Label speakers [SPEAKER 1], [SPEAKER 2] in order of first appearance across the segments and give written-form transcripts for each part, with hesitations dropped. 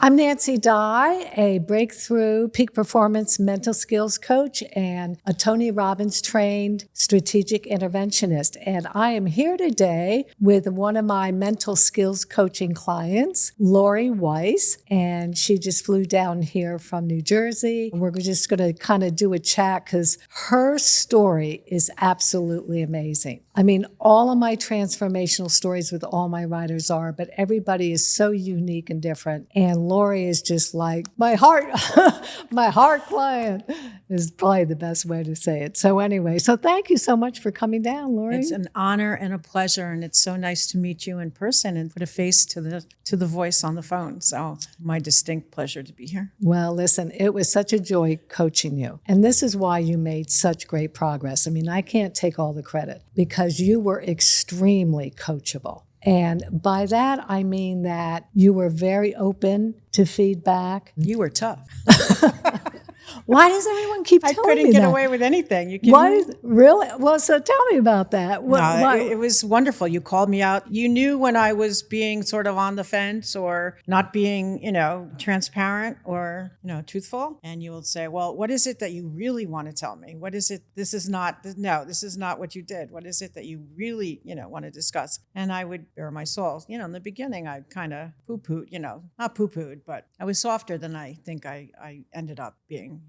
[SPEAKER 1] I'm Nancy Dye, a breakthrough peak performance mental skills coach and a Tony Robbins trained strategic interventionist. And I am here today with one of my mental skills coaching clients, Lori Weiss, and she just flew down here from New Jersey. We're just going to kind of do a chat because her story is absolutely amazing. I mean, all of my transformational stories with all my writers are, but everybody is so unique and different. And Lori is just like my heart, my heart client is probably the best way to say it. So anyway, so thank you so much for coming down, Lori.
[SPEAKER 2] It's an honor and a pleasure, and it's so nice to meet you in person and put a face to the voice on the phone. So my distinct pleasure to be here.
[SPEAKER 1] Well, listen, it was such a joy coaching you. And this is why you made such great progress. I mean, I can't take all the credit because you were extremely coachable. And by that, I mean that you were very open to feedback.
[SPEAKER 2] You were tough.
[SPEAKER 1] Why does everyone keep telling me that?
[SPEAKER 2] I couldn't get away with anything. You
[SPEAKER 1] Really? Well, so tell me about that.
[SPEAKER 2] It was wonderful. You called me out. You knew when I was being sort of on the fence or not being, transparent or, truthful. And you would say, well, what is it that you really want to tell me? What is it? This is not what you did. What is it that you really, want to discuss? And I would bare my soul. In the beginning, I kind of poo-pooed, not poo-pooed, but I was softer than I think I ended up being.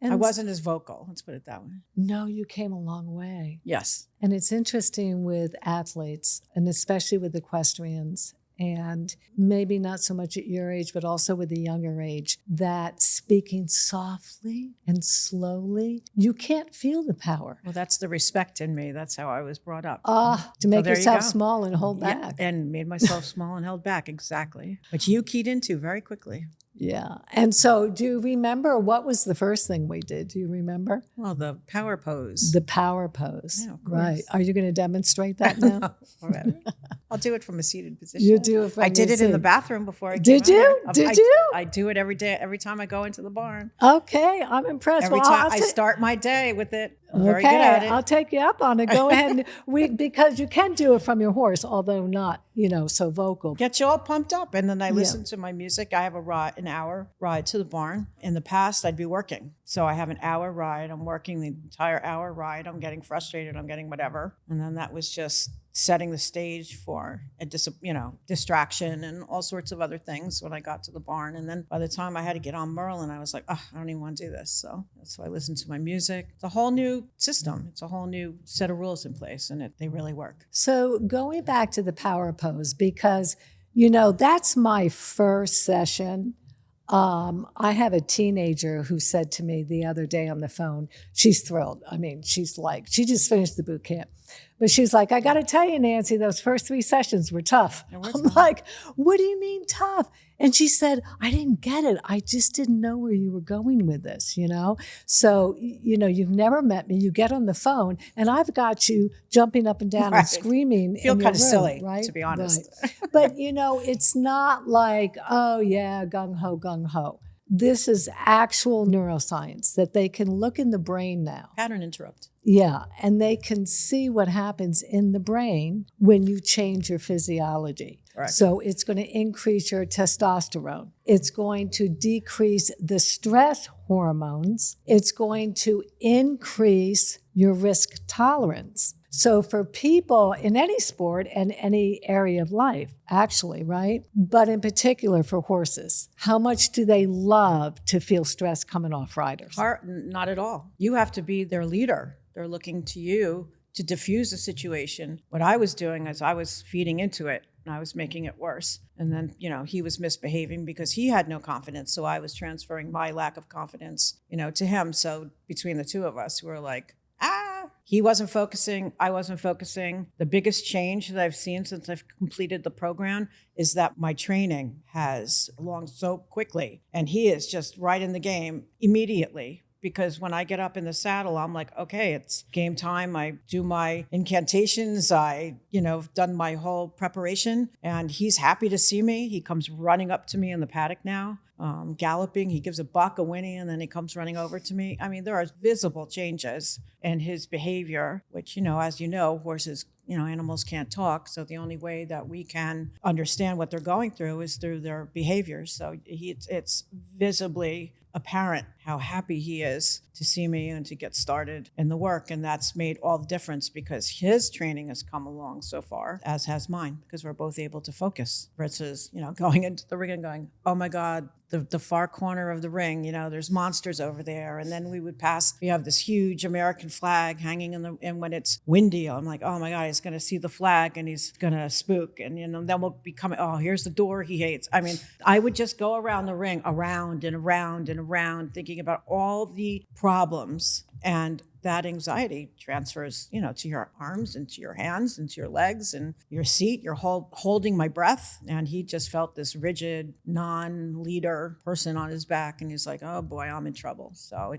[SPEAKER 2] And I wasn't as vocal. Let's put it that way.
[SPEAKER 1] No, you came a long way.
[SPEAKER 2] Yes.
[SPEAKER 1] And it's interesting with athletes, and especially with equestrians, and maybe not so much at your age, but also with the younger age, that speaking softly and slowly, you can't feel the power.
[SPEAKER 2] Well, that's the respect in me. That's how I was brought up.
[SPEAKER 1] To make yourself small and hold back.
[SPEAKER 2] And made myself small and held back, exactly. Which you keyed into very quickly.
[SPEAKER 1] Yeah. And so do you remember what was the first thing we did? Do you remember?
[SPEAKER 2] Well, the power pose.
[SPEAKER 1] The power pose.
[SPEAKER 2] Yeah,
[SPEAKER 1] right. Are you going to demonstrate that now?
[SPEAKER 2] No, already. I'll do it from a seated position.
[SPEAKER 1] You do it from
[SPEAKER 2] I did it in the bathroom before I came
[SPEAKER 1] Did you?
[SPEAKER 2] out.
[SPEAKER 1] Did you?
[SPEAKER 2] I do it every day, every time I go into the barn.
[SPEAKER 1] Okay. I'm impressed.
[SPEAKER 2] Every time I start my day with it. I'm very good at it.
[SPEAKER 1] I'll take you up on it. Go ahead. Because you can do it from your horse, although not, so vocal.
[SPEAKER 2] Get you all pumped up. And then I listen to my music. I have an hour ride to the barn. In the past, I'd be working. So I have an hour ride. I'm working the entire hour ride. I'm getting frustrated. I'm getting whatever. And then that was just setting the stage for a distraction and all sorts of other things when I got to the barn. And then by the time I had to get on Merlin, I was like, I don't even want to do this. So I listened to my music. It's a whole new system. It's a whole new set of rules in place, and they really work.
[SPEAKER 1] So going back to the power pose, because, that's my first session. I have a teenager who said to me the other day on the phone, she's thrilled. I mean, she just finished the boot camp. But she's like, I got to tell you, Nancy, those first 3 sessions were tough. I'm like, what do you mean tough? And she said, I didn't get it. I just didn't know where you were going with this, So, you've never met me. You get on the phone and I've got you jumping up and down and screaming.
[SPEAKER 2] I feel kind of silly,
[SPEAKER 1] right?
[SPEAKER 2] To be honest.
[SPEAKER 1] Right. But, it's not like, oh yeah, gung-ho, gung-ho. This is actual neuroscience that they can look in the brain now.
[SPEAKER 2] Pattern interrupt.
[SPEAKER 1] Yeah, and they can see what happens in the brain when you change your physiology.
[SPEAKER 2] Correct.
[SPEAKER 1] So it's going to increase your testosterone. It's going to decrease the stress hormones. It's going to increase your risk tolerance. So for people in any sport and any area of life, actually, right? But in particular for horses, how much do they love to feel stress coming off riders?
[SPEAKER 2] Not at all. You have to be their leader. They're looking to you to diffuse the situation. What I was doing is I was feeding into it and I was making it worse. And then, he was misbehaving because he had no confidence. So I was transferring my lack of confidence, to him. So between the two of us, we were like, he wasn't focusing. I wasn't focusing. The biggest change that I've seen since I've completed the program is that my training has along so quickly. And he is just right in the game immediately. Because when I get up in the saddle, I'm like, okay, it's game time. I do my incantations. I've done my whole preparation. And he's happy to see me. He comes running up to me in the paddock now, galloping. He gives a buck, a whinny, and then he comes running over to me. I mean, there are visible changes in his behavior, which, as you know, horses animals can't talk. So the only way that we can understand what they're going through is through their behaviors. So it's visibly apparent how happy he is to see me and to get started in the work. And that's made all the difference because his training has come along so far, as has mine, because we're both able to focus versus, going into the ring and going, oh my God, the far corner of the ring, there's monsters over there. And then we would pass, we have this huge American flag hanging and when it's windy, I'm like, oh my God, he's going to see the flag and he's going to spook. And, then we'll be coming, oh, here's the door he hates. I mean, I would just go around the ring, around and around and around, thinking about all the problems, and that anxiety transfers, to your arms and to your hands and to your legs and your seat. You're holding my breath. And he just felt this rigid, non-leader person on his back. And he's like, oh boy, I'm in trouble. So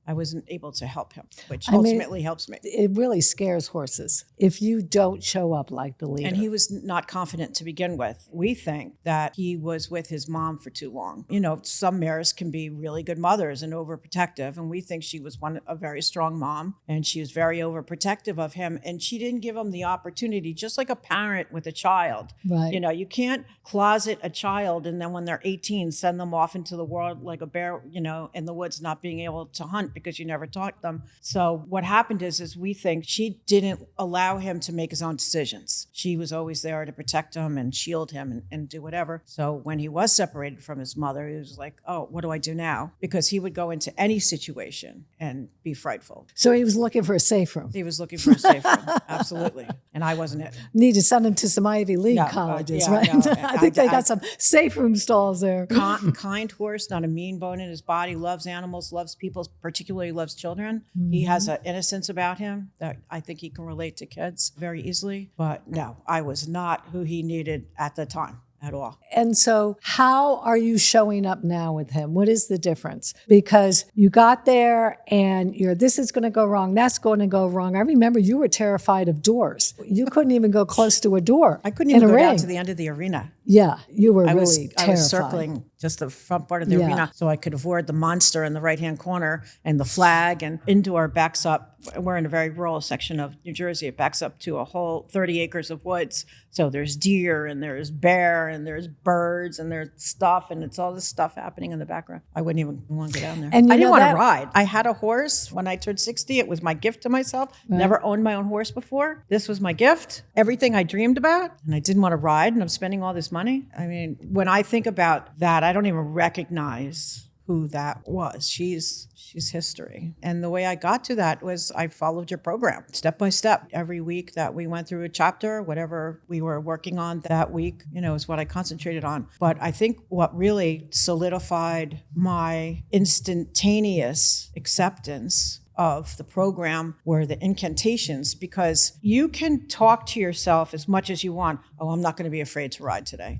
[SPEAKER 2] I wasn't able to help him, which ultimately helps me.
[SPEAKER 1] It really scares horses if you don't show up like the leader.
[SPEAKER 2] And he was not confident to begin with. We think that he was with his mom for too long. Some mares can be really good mothers and overprotective. And we think she was a very strong mom, and she was very overprotective of him, and she didn't give him the opportunity, just like a parent with a child.
[SPEAKER 1] Right.
[SPEAKER 2] You can't closet a child and then when they're 18 send them off into the world like a bear, in the woods, not being able to hunt because you never taught them. So what happened is we think she didn't allow him to make his own decisions. She was always there to protect him and shield him and do whatever. So when he was separated from his mother, he was like, oh, what do I do now? Because he would go into any situation and be frightful.
[SPEAKER 1] So he was looking for a safe room.
[SPEAKER 2] He was looking for a safe room, absolutely. And I wasn't it.
[SPEAKER 1] Need to send him to some Ivy League colleges, right? No, I think they got some safe room stalls there.
[SPEAKER 2] Kind horse, not a mean bone in his body, loves animals, loves people, particularly loves children. Mm-hmm. He has an innocence about him that I think he can relate to kids very easily. But no, I was not who he needed at the time. At all.
[SPEAKER 1] And so how are you showing up now with him? What is the difference? Because you got there and this is going to go wrong. That's going to go wrong. I remember you were terrified of doors. You couldn't even go close to a door.
[SPEAKER 2] I couldn't even go down to the end of the arena.
[SPEAKER 1] Yeah, you were really terrified.
[SPEAKER 2] I was circling just the front part of the arena so I could avoid the monster in the right-hand corner and the flag. And indoor backs up. We're in a very rural section of New Jersey. It backs up to a whole 30 acres of woods. So there's deer and there's bear and there's birds and there's stuff. And it's all this stuff happening in the background. I wouldn't even want to go down there.
[SPEAKER 1] And
[SPEAKER 2] I didn't want to ride. I had a horse when I turned 60. It was my gift to myself. Right. Never owned my own horse before. This was my gift. Everything I dreamed about. And I didn't want to ride. And I'm spending all this money. I mean, when I think about that, I don't even recognize who that was. She's history. And the way I got to that was I followed your program step by step. Every week that we went through a chapter, whatever we were working on that week, is what I concentrated on. But I think what really solidified my instantaneous acceptance of the program were the incantations, because you can talk to yourself as much as you want. Oh, I'm not going to be afraid to ride today.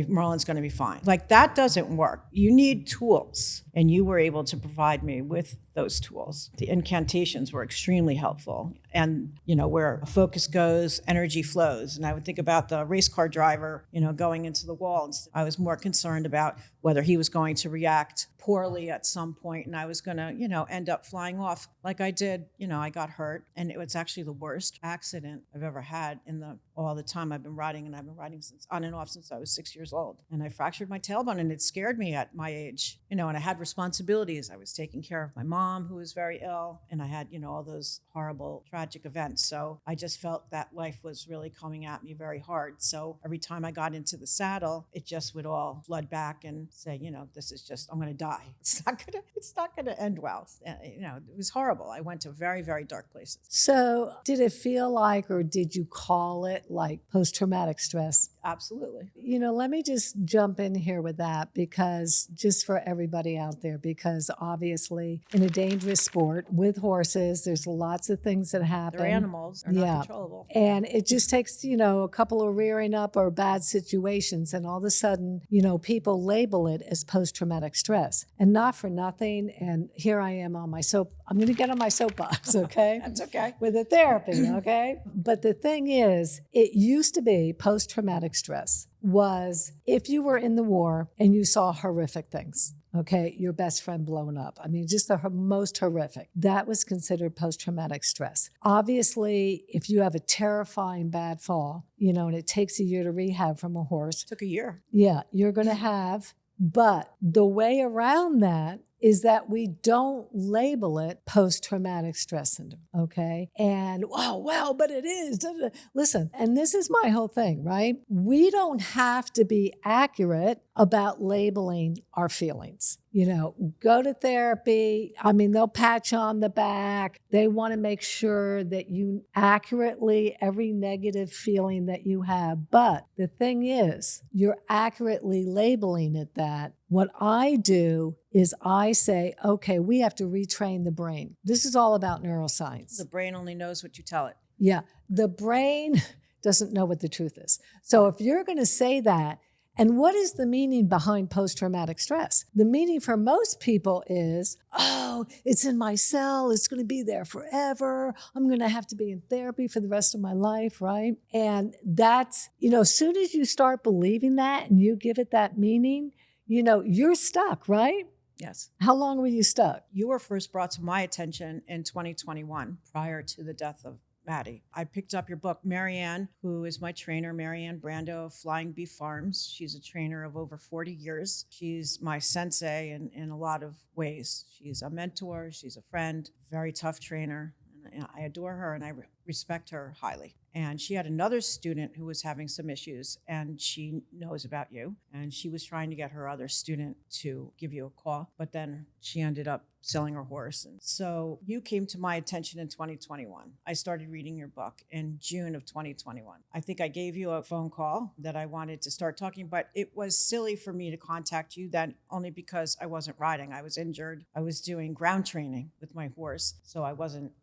[SPEAKER 2] Merlin's going to be fine. Like, that doesn't work. You need tools. And you were able to provide me with those tools. The incantations were extremely helpful. And, where focus goes, energy flows. And I would think about the race car driver, going into the wall. I was more concerned about whether he was going to react poorly at some point and I was going to, end up flying off like I did. I got hurt. And it was actually the worst accident I've ever had in all the time I've been riding. And I've been riding on and off since I was 6 years old. And I fractured my tailbone, and it scared me at my age, and I had responsibilities. I was taking care of my mom, who was very ill, and I had, all those horrible, tragic events. So I just felt that life was really coming at me very hard. So every time I got into the saddle, it just would all flood back and say, this is just, I'm going to die. It's not going to end well. It was horrible. I went to very, very dark places.
[SPEAKER 1] So did it feel like, or did you call it like post-traumatic stress?
[SPEAKER 2] Absolutely.
[SPEAKER 1] Let me just jump in here with that, because just for everybody out there, because obviously in a dangerous sport with horses, there's lots of things that happen.
[SPEAKER 2] They're animals. They're not controllable.
[SPEAKER 1] And it just takes, a couple of rearing up or bad situations, and all of a sudden, people label it as post-traumatic stress. And not for nothing, and here I am on my I'm going to get on my soapbox, okay?
[SPEAKER 2] That's okay.
[SPEAKER 1] With the therapy, okay? But the thing is, it used to be post-traumatic stress was if you were in the war and you saw horrific things, okay, your best friend blown up. I mean, just the most horrific. That was considered post-traumatic stress. Obviously, if you have a terrifying bad fall, and it takes a year to rehab from a horse.
[SPEAKER 2] Took a year.
[SPEAKER 1] Yeah, you're going to have, but the way around that is that we don't label it post-traumatic stress syndrome, okay? And, but it is. Listen, and this is my whole thing, right? We don't have to be accurate about labeling our feelings. Go to therapy. I mean, they'll pat you on the back. They want to make sure that you accurately, every negative feeling that you have. But the thing is, you're accurately labeling it that. What I do is I say, okay, we have to retrain the brain. This is all about neuroscience.
[SPEAKER 2] The brain only knows what you tell it.
[SPEAKER 1] Yeah, the brain doesn't know what the truth is. So if you're going to say that, and what is the meaning behind post-traumatic stress? The meaning for most people is, it's in my cell. It's going to be there forever. I'm going to have to be in therapy for the rest of my life, right? And that's, as soon as you start believing that and you give it that meaning, you're stuck, right?
[SPEAKER 2] Yes.
[SPEAKER 1] How long were you stuck?
[SPEAKER 2] You were first brought to my attention in 2021, prior to the death of Maddie. I picked up your book, Marianne, who is my trainer, Marianne Brando of Flying Bee Farms. She's a trainer of over 40 years. She's my sensei in a lot of ways. She's a mentor. She's a friend, very tough trainer. And I adore her and I respect her highly. And she had another student who was having some issues, and she knows about you. And she was trying to get her other student to give you a call, but then she ended up selling her horse. And so you came to my attention in 2021. I started reading your book in June of 2021. I think I gave you a phone call that I wanted to start talking, but it was silly for me to contact you then, only because I wasn't riding. I was injured. I was doing ground training with my horse. So I wasn't,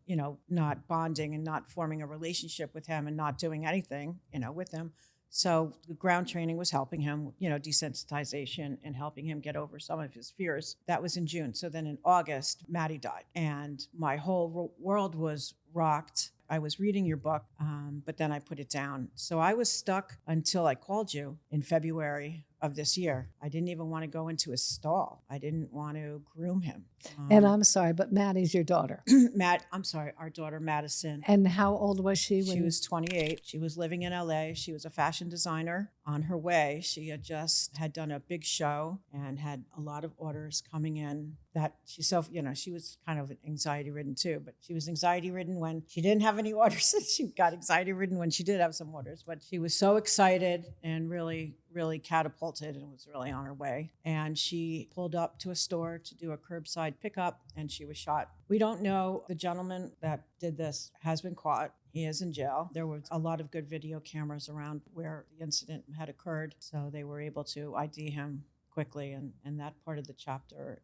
[SPEAKER 2] not bonding and not forming a relationship with him and not doing anything, with him. So the ground training was helping him, desensitization and helping him get over some of his fears. That was in June. So then in August, Maddie died and my whole world was rocked. I was reading your book, but then I put it down. So I was stuck until I called you in February of this year. I didn't even want to go into his stall. I didn't want to groom him.
[SPEAKER 1] And I'm sorry, but Maddie's your daughter.
[SPEAKER 2] Our daughter, Madison.
[SPEAKER 1] And how old was she?
[SPEAKER 2] She was 28. She was living in LA. She was a fashion designer. On her way, she had done a big show and had a lot of orders coming in that she was kind of anxiety ridden too, but she was anxiety ridden when she didn't have any orders. She got anxiety ridden when she did have some orders, but she was so excited and really, really catapulted and was really on her way. And she pulled up to a store to do a curbside pickup and she was shot. We don't know. The gentleman that did this has been caught. He is in jail. There were a lot of good video cameras around where the incident had occurred, so they were able to ID him quickly, and that part of the chapter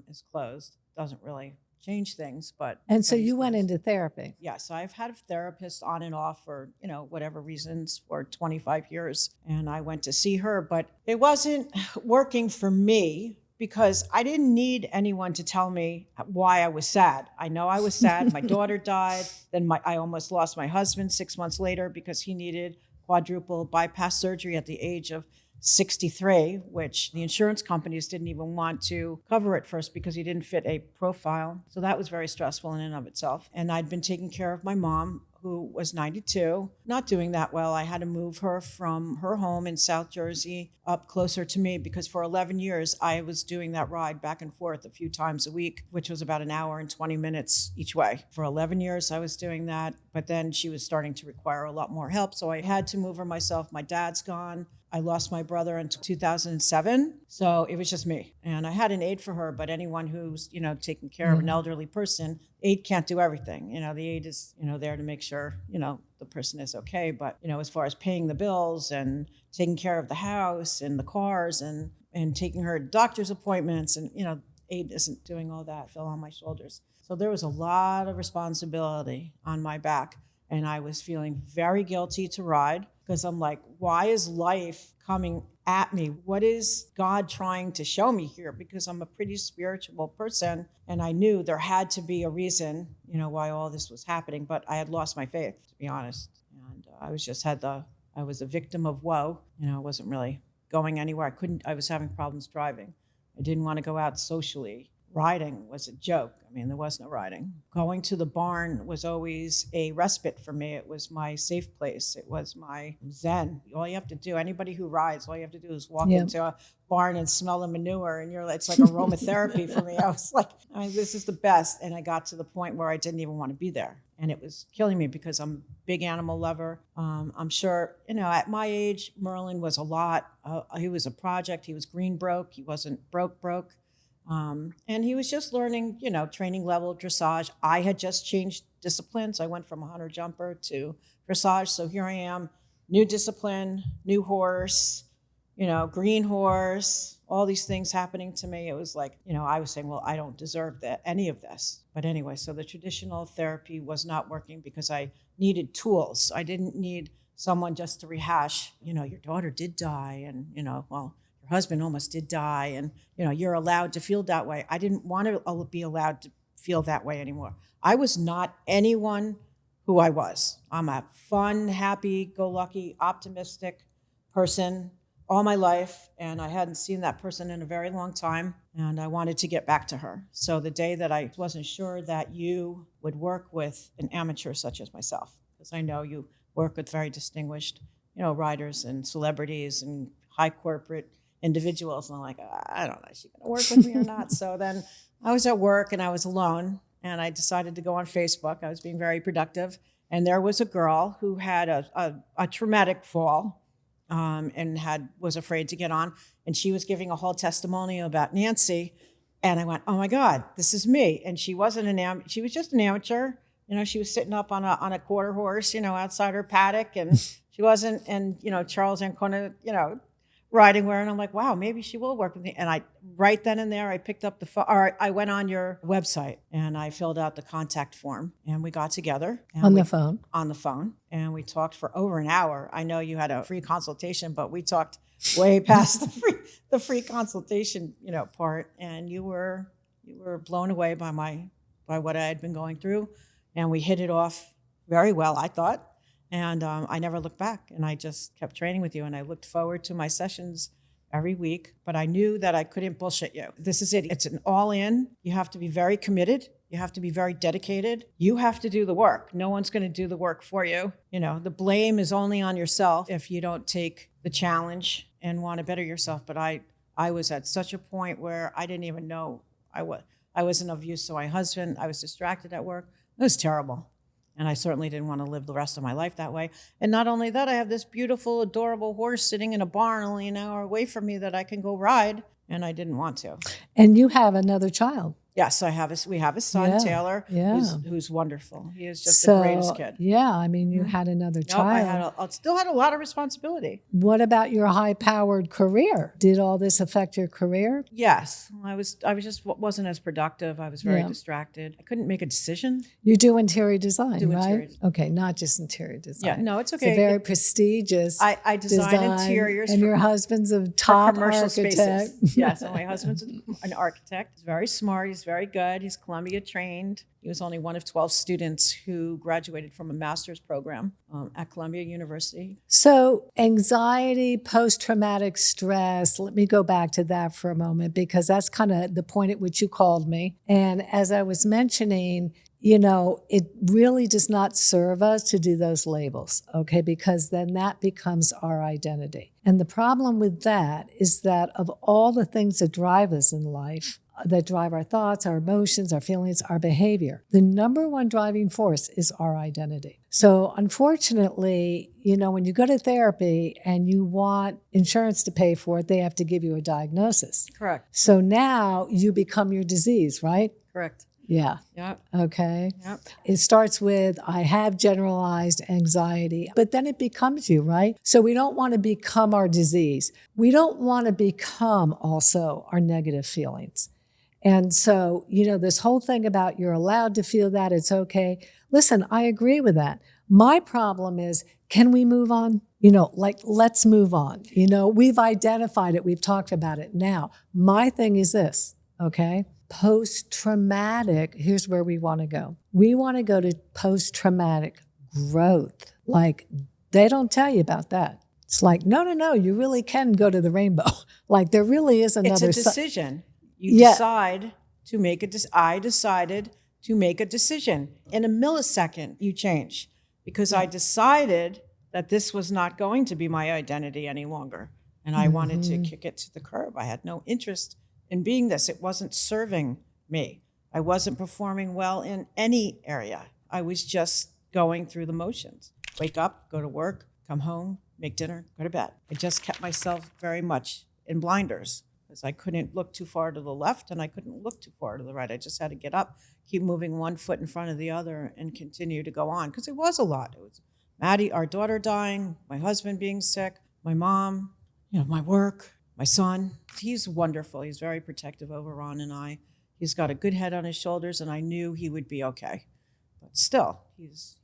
[SPEAKER 2] is closed. Doesn't really change things, but...
[SPEAKER 1] And so you went into therapy.
[SPEAKER 2] Yes, I've had a therapist on and off for, whatever reasons for 25 years, and I went to see her, but it wasn't working for me because I didn't need anyone to tell me why I was sad. I know I was sad. My daughter died. Then I almost lost my husband 6 months later because he needed quadruple bypass surgery at the age of 63, which the insurance companies didn't even want to cover at first because he didn't fit a profile. So that was very stressful in and of itself. And I'd been taking care of my mom, who was 92, not doing that well. I had to move her from her home in South Jersey up closer to me because for 11 years, I was doing that ride back and forth a few times a week, which was about an hour and 20 minutes each way. For 11 years, I was doing that, but then she was starting to require a lot more help. So I had to move her myself. My dad's gone. I lost my brother in 2007, so it was just me. And I had an aide for her, but anyone who's, taking care of an elderly person, aide can't do everything. The aide is, there to make sure, the person is okay. But, as far as paying the bills and taking care of the house and the cars and taking her to doctor's appointments and, aide isn't doing all that, fell on my shoulders. So there was a lot of responsibility on my back. And I was feeling very guilty to ride because I'm like, why is life coming at me? What is God trying to show me here? Because I'm a pretty spiritual person, and I knew there had to be a reason, why all this was happening. But I had lost my faith, to be honest, and I was a victim of woe. I wasn't really going anywhere. I was having problems driving. I didn't want to go out socially. Riding was a joke. There was no riding. Going to the barn was always a respite for me. It was my safe place. It was my zen. All you have to do, anybody who rides, all you have to do is walk into a barn and smell the manure, and it's like aromatherapy for me. I was like, this is the best. And I got to the point where I didn't even want to be there. And it was killing me because I'm a big animal lover. I'm sure, at my age, Merlin was a lot. He was a project. He was green broke. He wasn't broke. And he was just learning, training level dressage. I had just changed disciplines. I went from a hunter jumper to dressage. So here I am, new discipline, new horse, green horse, all these things happening to me. It was like, I was saying, well, I don't deserve any of this. But anyway, so the traditional therapy was not working because I needed tools. I didn't need someone just to rehash, your daughter did die, and, well, your husband almost did die, and, you're allowed to feel that way. I didn't want to be allowed to feel that way anymore. I was not anyone who I was. I'm a fun, happy-go-lucky, optimistic person all my life, and I hadn't seen that person in a very long time, and I wanted to get back to her. So the day that I wasn't sure that you would work with an amateur such as myself, because I know you work with very distinguished, writers and celebrities and high corporate individuals, and I'm like, I don't know, is she going to work with me or not? So then I was at work and I was alone, and I decided to go on Facebook. I was being very productive, and there was a girl who had a traumatic fall, and was afraid to get on, and she was giving a whole testimonial about Nancy, and I went, oh my God, this is me. And she wasn't she was just an amateur. She was sitting up on a quarter horse, outside her paddock, and she wasn't, and Charles Ancona, riding where, and I'm like, wow, maybe she will work with me. And I, right then and there, I picked up the phone, or I went on your website and I filled out the contact form, and we got together.
[SPEAKER 1] On the phone.
[SPEAKER 2] And we talked for over an hour. I know you had a free consultation, but we talked way past the free consultation, part. And you were blown away by what I had been going through. And we hit it off very well, I thought. And I never looked back, and I just kept training with you, and I looked forward to my sessions every week, but I knew that I couldn't bullshit you. This is it. It's an all in. You have to be very committed. You have to be very dedicated. You have to do the work. No one's going to do the work for you. The blame is only on yourself if you don't take the challenge and want to better yourself. But I was at such a point where I didn't even know I wasn't of use to my husband. I was distracted at work. It was terrible. And I certainly didn't want to live the rest of my life that way. And not only that, I have this beautiful, adorable horse sitting in a barn only an hour away from me that I can go ride, and I didn't want to.
[SPEAKER 1] And you have another child.
[SPEAKER 2] Yes, we have a son, Taylor, who's wonderful. He is just the greatest kid.
[SPEAKER 1] Yeah, you had another child.
[SPEAKER 2] I still had a lot of responsibility.
[SPEAKER 1] What about your high-powered career? Did all this affect your career?
[SPEAKER 2] Yes, I just wasn't as productive. I was very distracted. I couldn't make a decision.
[SPEAKER 1] You do interior design, right?
[SPEAKER 2] Interior design.
[SPEAKER 1] Okay, not just interior design.
[SPEAKER 2] Yeah, no, it's okay.
[SPEAKER 1] It's a very prestigious
[SPEAKER 2] I design interiors.
[SPEAKER 1] And your husband's a top
[SPEAKER 2] commercial
[SPEAKER 1] architect.
[SPEAKER 2] Spaces. Yes, and my husband's an architect. He's very smart. He's very good. He's Columbia trained. He was only one of 12 students who graduated from a master's program at Columbia University.
[SPEAKER 1] So anxiety, post-traumatic stress, let me go back to that for a moment, because that's kind of the point at which you called me. And as I was mentioning, it really does not serve us to do those labels, okay? Because then that becomes our identity. And the problem with that is that of all the things that drive us in life, that drive our thoughts, our emotions, our feelings, our behavior, the number one driving force is our identity. So unfortunately, when you go to therapy and you want insurance to pay for it, they have to give you a diagnosis.
[SPEAKER 2] Correct.
[SPEAKER 1] So now you become your disease, right?
[SPEAKER 2] Correct.
[SPEAKER 1] Yeah.
[SPEAKER 2] Yep.
[SPEAKER 1] Okay.
[SPEAKER 2] Yep.
[SPEAKER 1] It starts with, I have generalized anxiety, but then it becomes you, right? So we don't want to become our disease. We don't want to become also our negative feelings. And so, this whole thing about you're allowed to feel that, it's okay. Listen, I agree with that. My problem is, can we move on? like, let's move on. We've identified it. We've talked about it. Now, my thing is this, okay? Post-traumatic, here's where we want to go. We want to go to post-traumatic growth. Like, they don't tell you about that. It's like, no, you really can go to the rainbow. Like, there really is another.
[SPEAKER 2] It's a decision. You decide to make I decided to make a decision. In a millisecond, you change. Because I decided that this was not going to be my identity any longer. And I wanted to kick it to the curb. I had no interest in being this. It wasn't serving me. I wasn't performing well in any area. I was just going through the motions. Wake up, go to work, come home, make dinner, go to bed. I just kept myself very much in blinders because I couldn't look too far to the left and I couldn't look too far to the right. I just had to get up, keep moving one foot in front of the other and continue to go on because it was a lot. It was Maddie, our daughter, dying, my husband being sick, my mom, my work, my son. He's wonderful. He's very protective over Ron and I. He's got a good head on his shoulders and I knew he would be okay. But still, he's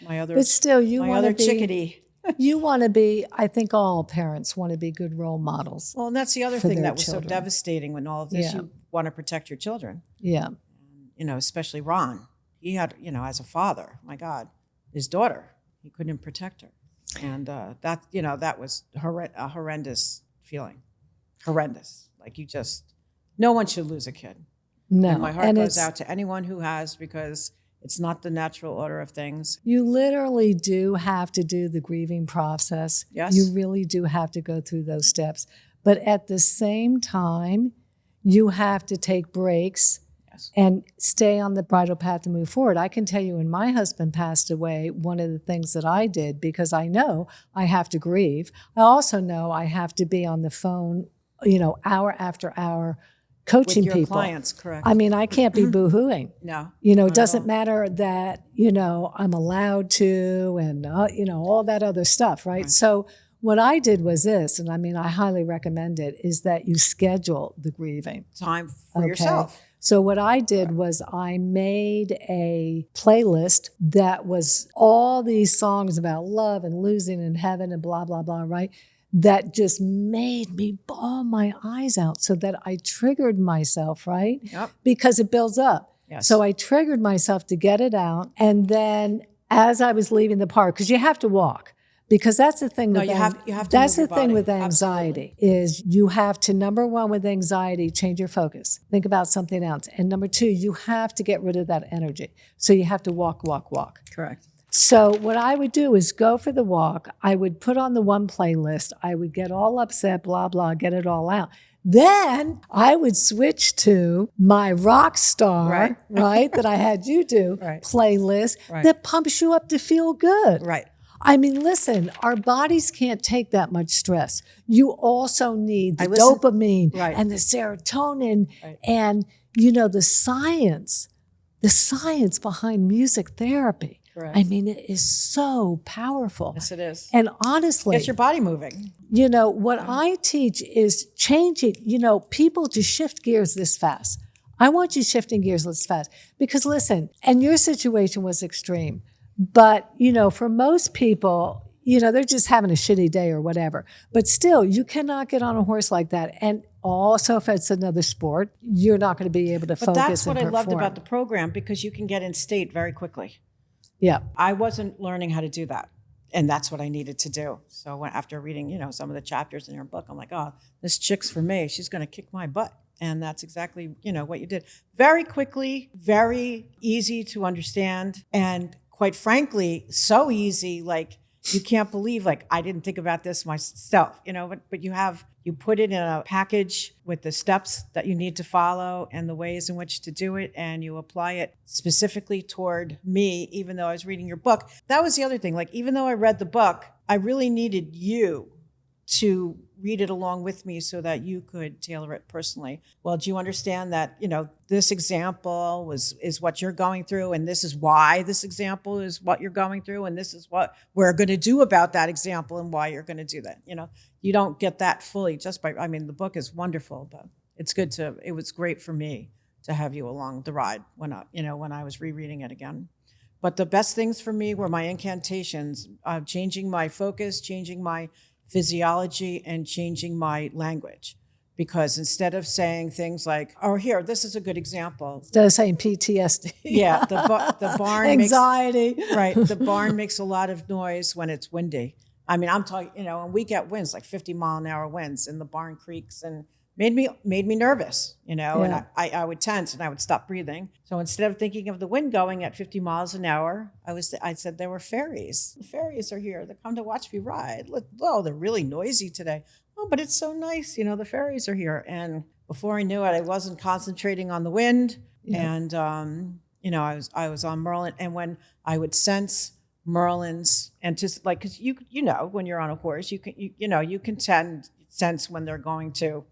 [SPEAKER 2] my other,
[SPEAKER 1] but still, you
[SPEAKER 2] my other chickadee.
[SPEAKER 1] You want to be, I think all parents want to be good role models.
[SPEAKER 2] Well, and that's the other thing that was so devastating when all of this, you want to protect your children.
[SPEAKER 1] Yeah.
[SPEAKER 2] Especially Ron. He had, as a father, my God, his daughter, he couldn't protect her. And that was a horrendous feeling. Horrendous. Like no one should lose a kid.
[SPEAKER 1] No.
[SPEAKER 2] And my heart goes out to anyone who has because it's not the natural order of things.
[SPEAKER 1] You literally do have to do the grieving process.
[SPEAKER 2] Yes.
[SPEAKER 1] You really do have to go through those steps. But at the same time, you have to take breaks and stay on the bridle path to move forward. I can tell you when my husband passed away, one of the things that I did, because I know I have to grieve, I also know I have to be on the phone, hour after hour, coaching
[SPEAKER 2] with your
[SPEAKER 1] people.
[SPEAKER 2] Clients, correct.
[SPEAKER 1] I mean, I can't be boo-hooing.
[SPEAKER 2] No.
[SPEAKER 1] It doesn't matter that, I'm allowed to and, all that other stuff, right? So what I did was this, and I mean, I highly recommend it, is that you schedule the grieving.
[SPEAKER 2] Time for yourself.
[SPEAKER 1] So what I did was I made a playlist that was all these songs about love and losing and heaven and blah, blah, blah, right? That just made me bawl my eyes out so that I triggered myself, right?
[SPEAKER 2] Yep.
[SPEAKER 1] Because it builds up.
[SPEAKER 2] Yes.
[SPEAKER 1] So I triggered myself to get it out. And then as I was leaving the park, because you have to walk, because that's the thing with
[SPEAKER 2] you have to
[SPEAKER 1] that's
[SPEAKER 2] move
[SPEAKER 1] the
[SPEAKER 2] your
[SPEAKER 1] thing
[SPEAKER 2] body.
[SPEAKER 1] with anxiety is you have to, number one, with anxiety, change your focus. Think about something else. And number two, you have to get rid of that energy. So you have to walk.
[SPEAKER 2] Correct.
[SPEAKER 1] So what I would do is go for the walk. I would put on the one playlist. I would get all upset, blah, blah, get it all out. Then I would switch to my rock star, right, that I had you do, playlist that pumps you up to feel good.
[SPEAKER 2] Right.
[SPEAKER 1] I mean, listen, our bodies can't take that much stress. You also need the dopamine and the serotonin and, the science behind music therapy.
[SPEAKER 2] Correct.
[SPEAKER 1] I mean, it is so powerful.
[SPEAKER 2] Yes, it is.
[SPEAKER 1] And honestly,
[SPEAKER 2] get your body moving.
[SPEAKER 1] What I teach is changing, people to shift gears this fast. I want you shifting gears this fast because listen, and your situation was extreme, but, for most people, they're just having a shitty day or whatever, but still you cannot get on a horse like that. And also if it's another sport, you're not going to be able to focus and perform. But
[SPEAKER 2] that's what I loved about the program because you can get in state very quickly.
[SPEAKER 1] Yeah.
[SPEAKER 2] I wasn't learning how to do that. And that's what I needed to do. So after reading, some of the chapters in your book, I'm like, oh, this chick's for me. She's going to kick my butt. And that's exactly, what you did. Very quickly, very easy to understand. And quite frankly, so easy, like you can't believe, like I didn't think about this myself, but you put it in a package with the steps that you need to follow and the ways in which to do it. And you apply it specifically toward me, even though I was reading your book. That was the other thing. Like, even though I read the book, I really needed you to read it along with me so that you could tailor it personally. Well, do you understand that, this example is what you're going through, and this is why this example is what you're going through, and this is what we're going to do about that example and why you're going to do that. You don't get that fully just by, the book is wonderful, but it was great for me to have you along the ride when I was rereading it again. But the best things for me were my incantations, changing my focus, changing my physiology, and changing my language. Because instead of saying things like, oh, here, this is a good example.
[SPEAKER 1] Instead of saying PTSD.
[SPEAKER 2] Yeah, the barn
[SPEAKER 1] anxiety.
[SPEAKER 2] Right, the barn makes a lot of noise when it's windy. I mean, I'm talking, and we get winds, like 50-mile-an-hour winds, and the barn creaks and made me nervous, and I would tense and I would stop breathing. So instead of thinking of the wind going at 50 miles an hour, I said there were fairies. The fairies are here. They come to watch me ride. Oh, they're really noisy today. Oh, but it's so nice. The fairies are here. And before I knew it, I wasn't concentrating on the wind. Yeah. And, I was on Merlin. And when I would sense Merlin's, because when you're on a horse, you can sense when they're going to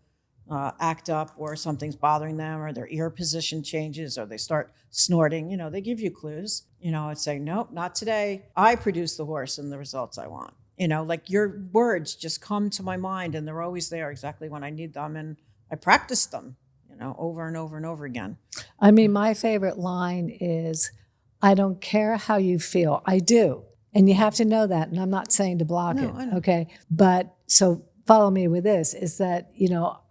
[SPEAKER 2] act up, or something's bothering them, or their ear position changes, or they start snorting. They give you clues. I'd say, nope, not today. I produce the horse and the results I want. Like your words just come to my mind, and they're always there exactly when I need them. And I practice them, over and over and over again.
[SPEAKER 1] I mean, my favorite line is, I don't care how you feel. I do. And you have to know that. And I'm not saying to block it.
[SPEAKER 2] I know.
[SPEAKER 1] Okay. But so follow me with this, is that,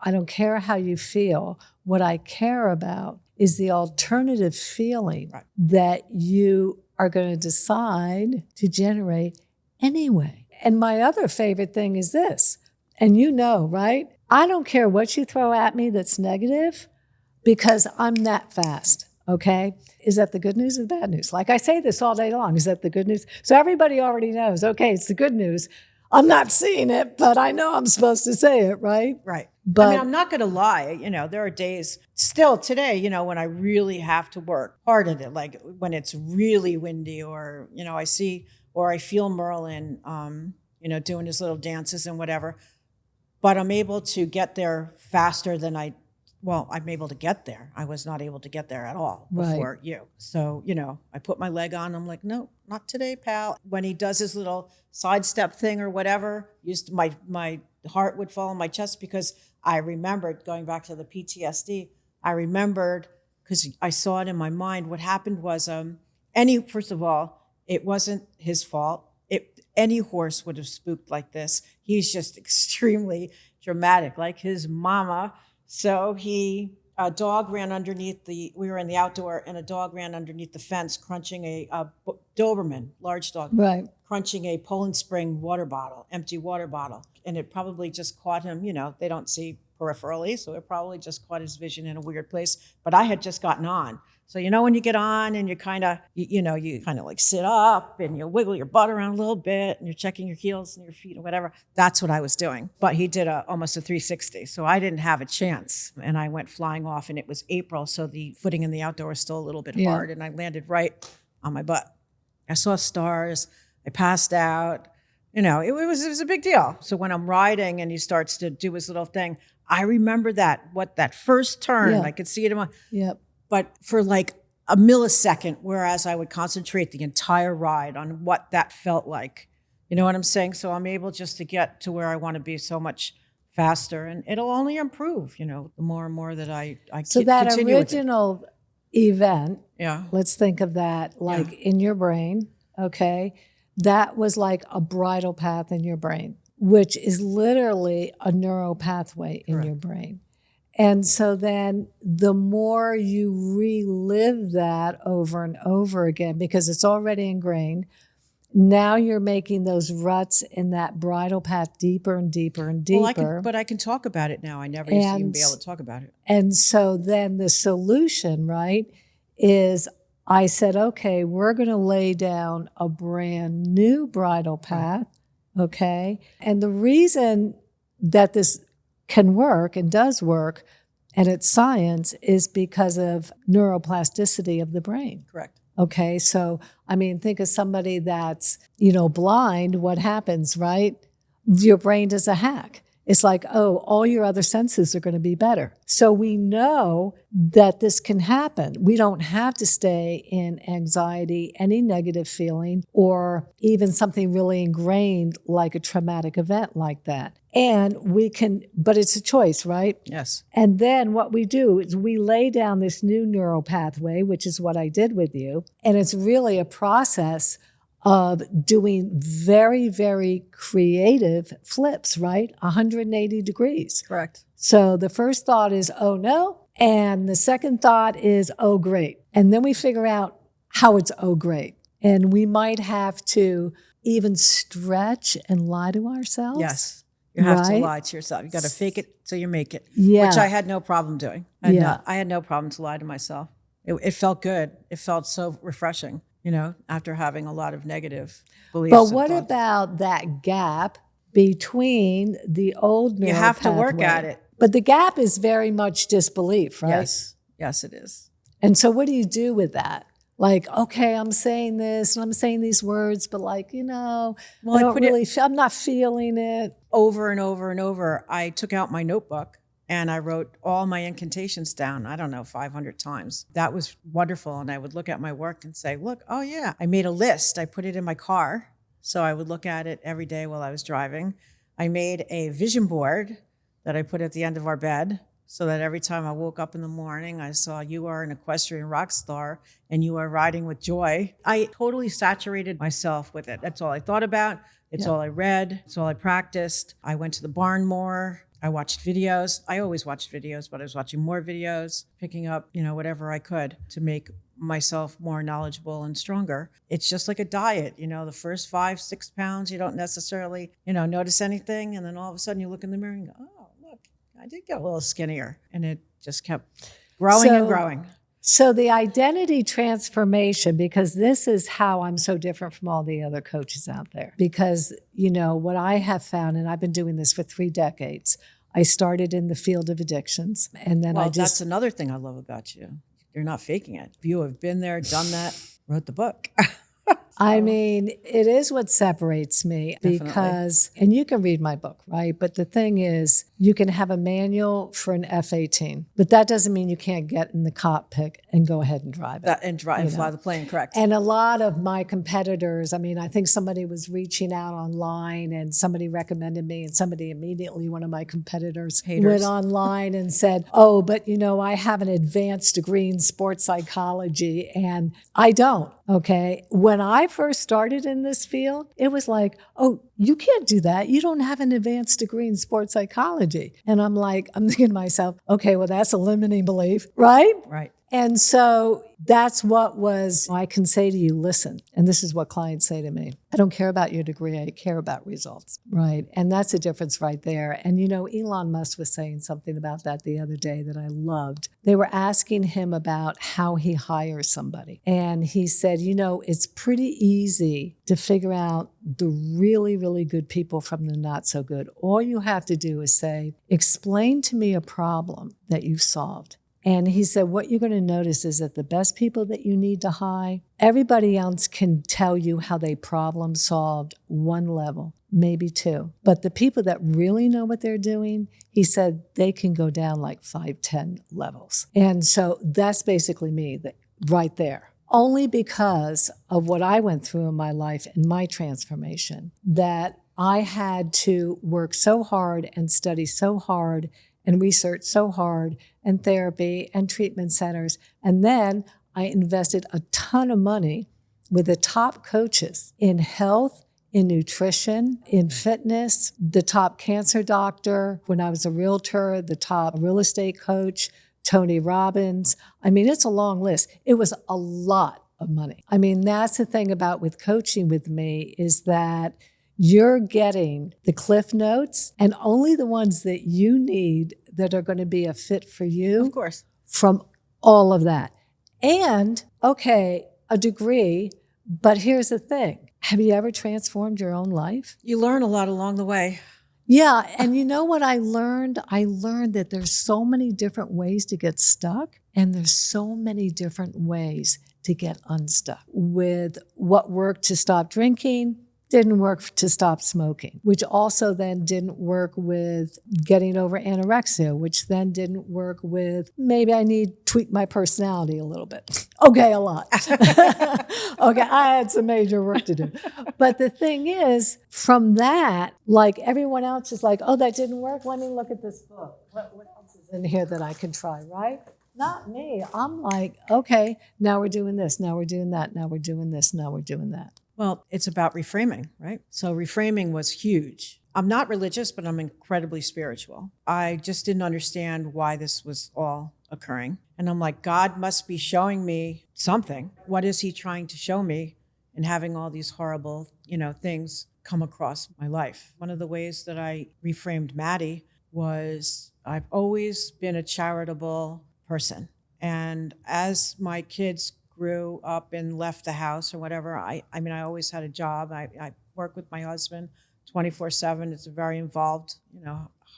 [SPEAKER 1] I don't care how you feel. What I care about is the alternative feeling that you are going to decide to generate anyway. And my other favorite thing is this, and right? I don't care what you throw at me that's negative, because I'm that fast, okay? Is that the good news or the bad news? Like I say this all day long, is that the good news? So everybody already knows, okay, it's the good news. I'm not seeing it, but I know I'm supposed to say it, right?
[SPEAKER 2] Right.
[SPEAKER 1] But
[SPEAKER 2] I'm not going to lie. There are days still today, when I really have to work hard at it, like when it's really windy, or, I see, or I feel Merlin, doing his little dances and whatever, but I'm able to get there faster than I'm able to get there. I was not able to get there at all before you. So, I put my leg on. I'm like, no, not today, pal. When he does his little sidestep thing or whatever, my heart would fall in my chest, because I remembered, going back to the PTSD, I remembered, because I saw it in my mind. What happened was, first of all, it wasn't his fault. Any horse would have spooked like this. He's just extremely dramatic, like his mama. So a dog ran underneath we were in the outdoor, and a dog ran underneath the fence, crunching a Doberman, large dog, crunching a Poland Spring empty water bottle. And it probably just caught him, they don't see peripherally, so it probably just caught his vision in a weird place. But I had just gotten on. So, when you get on and you kind of, you kind of like sit up and you wiggle your butt around a little bit and you're checking your heels and your feet and whatever. That's what I was doing. But he did almost a 360. So I didn't have a chance. And I went flying off, and it was April. So the footing in the outdoor was still a little bit hard. And I landed right on my butt. I saw stars. I passed out. It was a big deal. So when I'm riding and he starts to do his little thing, I remember that first turn, I could see it in my...
[SPEAKER 1] Yep.
[SPEAKER 2] But for like a millisecond, whereas I would concentrate the entire ride on what that felt like. You know what I'm saying? So I'm able just to get to where I want to be so much faster, and it'll only improve, the more and more that I
[SPEAKER 1] so that original event, let's think of that in your brain, okay? That was like a bridle path in your brain, which is literally a neural pathway in your brain. And so then the more you relive that over and over again, because it's already ingrained, now you're making those ruts in that bridle path deeper and deeper and deeper.
[SPEAKER 2] But I can talk about it now. I never used to even be able to talk about it.
[SPEAKER 1] And so then the solution, is I said, okay, we're going to lay down a brand new bridle path, okay? And the reason that this can work and does work, and it's science, is because of neuroplasticity of the brain.
[SPEAKER 2] Correct.
[SPEAKER 1] Okay, so, think of somebody that's, blind, what happens, right? Your brain does a hack. It's like, oh, all your other senses are going to be better. So we know that this can happen. We don't have to stay in anxiety, any negative feeling, or even something really ingrained like a traumatic event like that. And we can, but it's a choice, right?
[SPEAKER 2] Yes.
[SPEAKER 1] And then what we do is we lay down this new neural pathway, which is what I did with you. And it's really a process of doing very, very creative flips, right? 180 degrees.
[SPEAKER 2] Correct.
[SPEAKER 1] So the first thought is, oh no. And the second thought is, oh great. And then we figure out how it's oh great. And we might have to even stretch and lie to ourselves.
[SPEAKER 2] Yes. You have to
[SPEAKER 1] Right?
[SPEAKER 2] lie to yourself. You got to fake it till you make it,
[SPEAKER 1] Yeah.
[SPEAKER 2] which I had no problem doing.
[SPEAKER 1] Yeah.
[SPEAKER 2] I had no problem to lie to myself. It felt good. It felt so refreshing, you know, after having a lot of negative beliefs.
[SPEAKER 1] But
[SPEAKER 2] and
[SPEAKER 1] what
[SPEAKER 2] thoughts.
[SPEAKER 1] about that gap between the old neural
[SPEAKER 2] You have to work
[SPEAKER 1] pathway?
[SPEAKER 2] at it.
[SPEAKER 1] But the gap is very much disbelief, right?
[SPEAKER 2] Yes. Yes, it is.
[SPEAKER 1] And so what do you do with that? Like, okay, I'm saying this and I'm saying these words, but like, you know,
[SPEAKER 2] Well,
[SPEAKER 1] I
[SPEAKER 2] I
[SPEAKER 1] don't
[SPEAKER 2] put it-
[SPEAKER 1] really I'm not feeling it.
[SPEAKER 2] Over and over and over, I took out my notebook and I wrote all my incantations down, I don't know, 500 times. That was wonderful. And I would look at my work and say, look, oh yeah, I made a list. I put it in my car. So I would look at it every day while I was driving. I made a vision board that I put at the end of our bed so that every time I woke up in the morning, I saw you are an equestrian rock star and you are riding with joy. I totally saturated myself with it. That's all I thought about. It's all I read. It's all I practiced. I went to the barn more. I watched videos. I always watched videos, but I was watching more videos, picking up, you know, whatever I could to make myself more knowledgeable and stronger. It's just like a diet. You know, the first 5-6 pounds, you don't necessarily, you know, notice anything. And then all of a sudden you look in the mirror and go, oh, look, I did get a little skinnier. And it just kept growing and growing.
[SPEAKER 1] So the identity transformation, because this is how I'm so different from all the other coaches out there. Because, you know, what I have found, and I've been doing this for 3 decades, I started in the field of addictions. And then
[SPEAKER 2] That's another thing I love about you. You're not faking it. You have been there, done that, wrote the book.
[SPEAKER 1] I mean, it is what separates me because, and you can read my book, right? But the thing is, you can have a manual for an F-18, but that doesn't mean you can't get in the cockpit and go ahead and drive it.
[SPEAKER 2] And fly the plane, correct.
[SPEAKER 1] And a lot of my competitors, I mean, I think somebody was reaching out online and somebody recommended me and somebody immediately, one of my competitors went online and said, oh, but you know, I have an advanced degree in sports psychology and I don't. Okay. When I first started in this field, it was like, oh, you can't do that. You don't have an advanced degree in sports psychology. And I'm thinking to myself, okay, well, that's a limiting belief, right?
[SPEAKER 2] Right.
[SPEAKER 1] And so that's I can say to you, listen, and this is what clients say to me. I don't care about your degree. I care about results, right? And that's a difference right there. And, you know, Elon Musk was saying something about that the other day that I loved. They were asking him about how he hires somebody. And he said, you know, it's pretty easy to figure out the really, really good people from the not so good. All you have to do is say, explain to me a problem that you've solved. And he said, what you're going to notice is that the best people that you need to hire, everybody else can tell you how they problem solved 1 level, maybe 2. But the people that really know what they're doing, he said, they can go down like 5-10 levels. And so that's basically me right there. Only because of what I went through in my life and my transformation, that I had to work so hard and study so hard and research so hard and therapy and treatment centers. And then I invested a ton of money with the top coaches in health, in nutrition, in fitness, the top cancer doctor, when I was a realtor, the top real estate coach, Tony Robbins. I mean, it's a long list. It was a lot of money. I mean, that's the thing about with coaching with me is that you're getting the cliff notes and only the ones that you need that are going to be a fit for you.
[SPEAKER 2] Of course.
[SPEAKER 1] From all of that. And, okay, a degree, but here's the thing. Have you ever transformed your own life?
[SPEAKER 2] You learn a lot along the way.
[SPEAKER 1] Yeah, and you know what I learned? I learned that there's so many different ways to get stuck, and there's so many different ways to get unstuck. With what worked to stop drinking, didn't work to stop smoking, which also then didn't work with getting over anorexia, which then didn't work with maybe I need to tweak my personality a little bit. Okay, a lot. Okay, I had some major work to do. But the thing is, from that, like everyone else is like, oh, that didn't work. Let me look at this book. What else is in here that I can try, right? Not me. I'm like, okay, now we're doing this. Now we're doing that. Now we're doing this. Now we're doing that.
[SPEAKER 2] Well, it's about reframing, right? So reframing was huge. I'm not religious, but I'm incredibly spiritual. I just didn't understand why this was all occurring. And I'm like, God must be showing me something. What is he trying to show me in having all these horrible, things come across my life? One of the ways that I reframed Maddie was I've always been a charitable person. And as my kids grew up and left the house or whatever, I always had a job. I work with my husband 24/7. It's a very involved,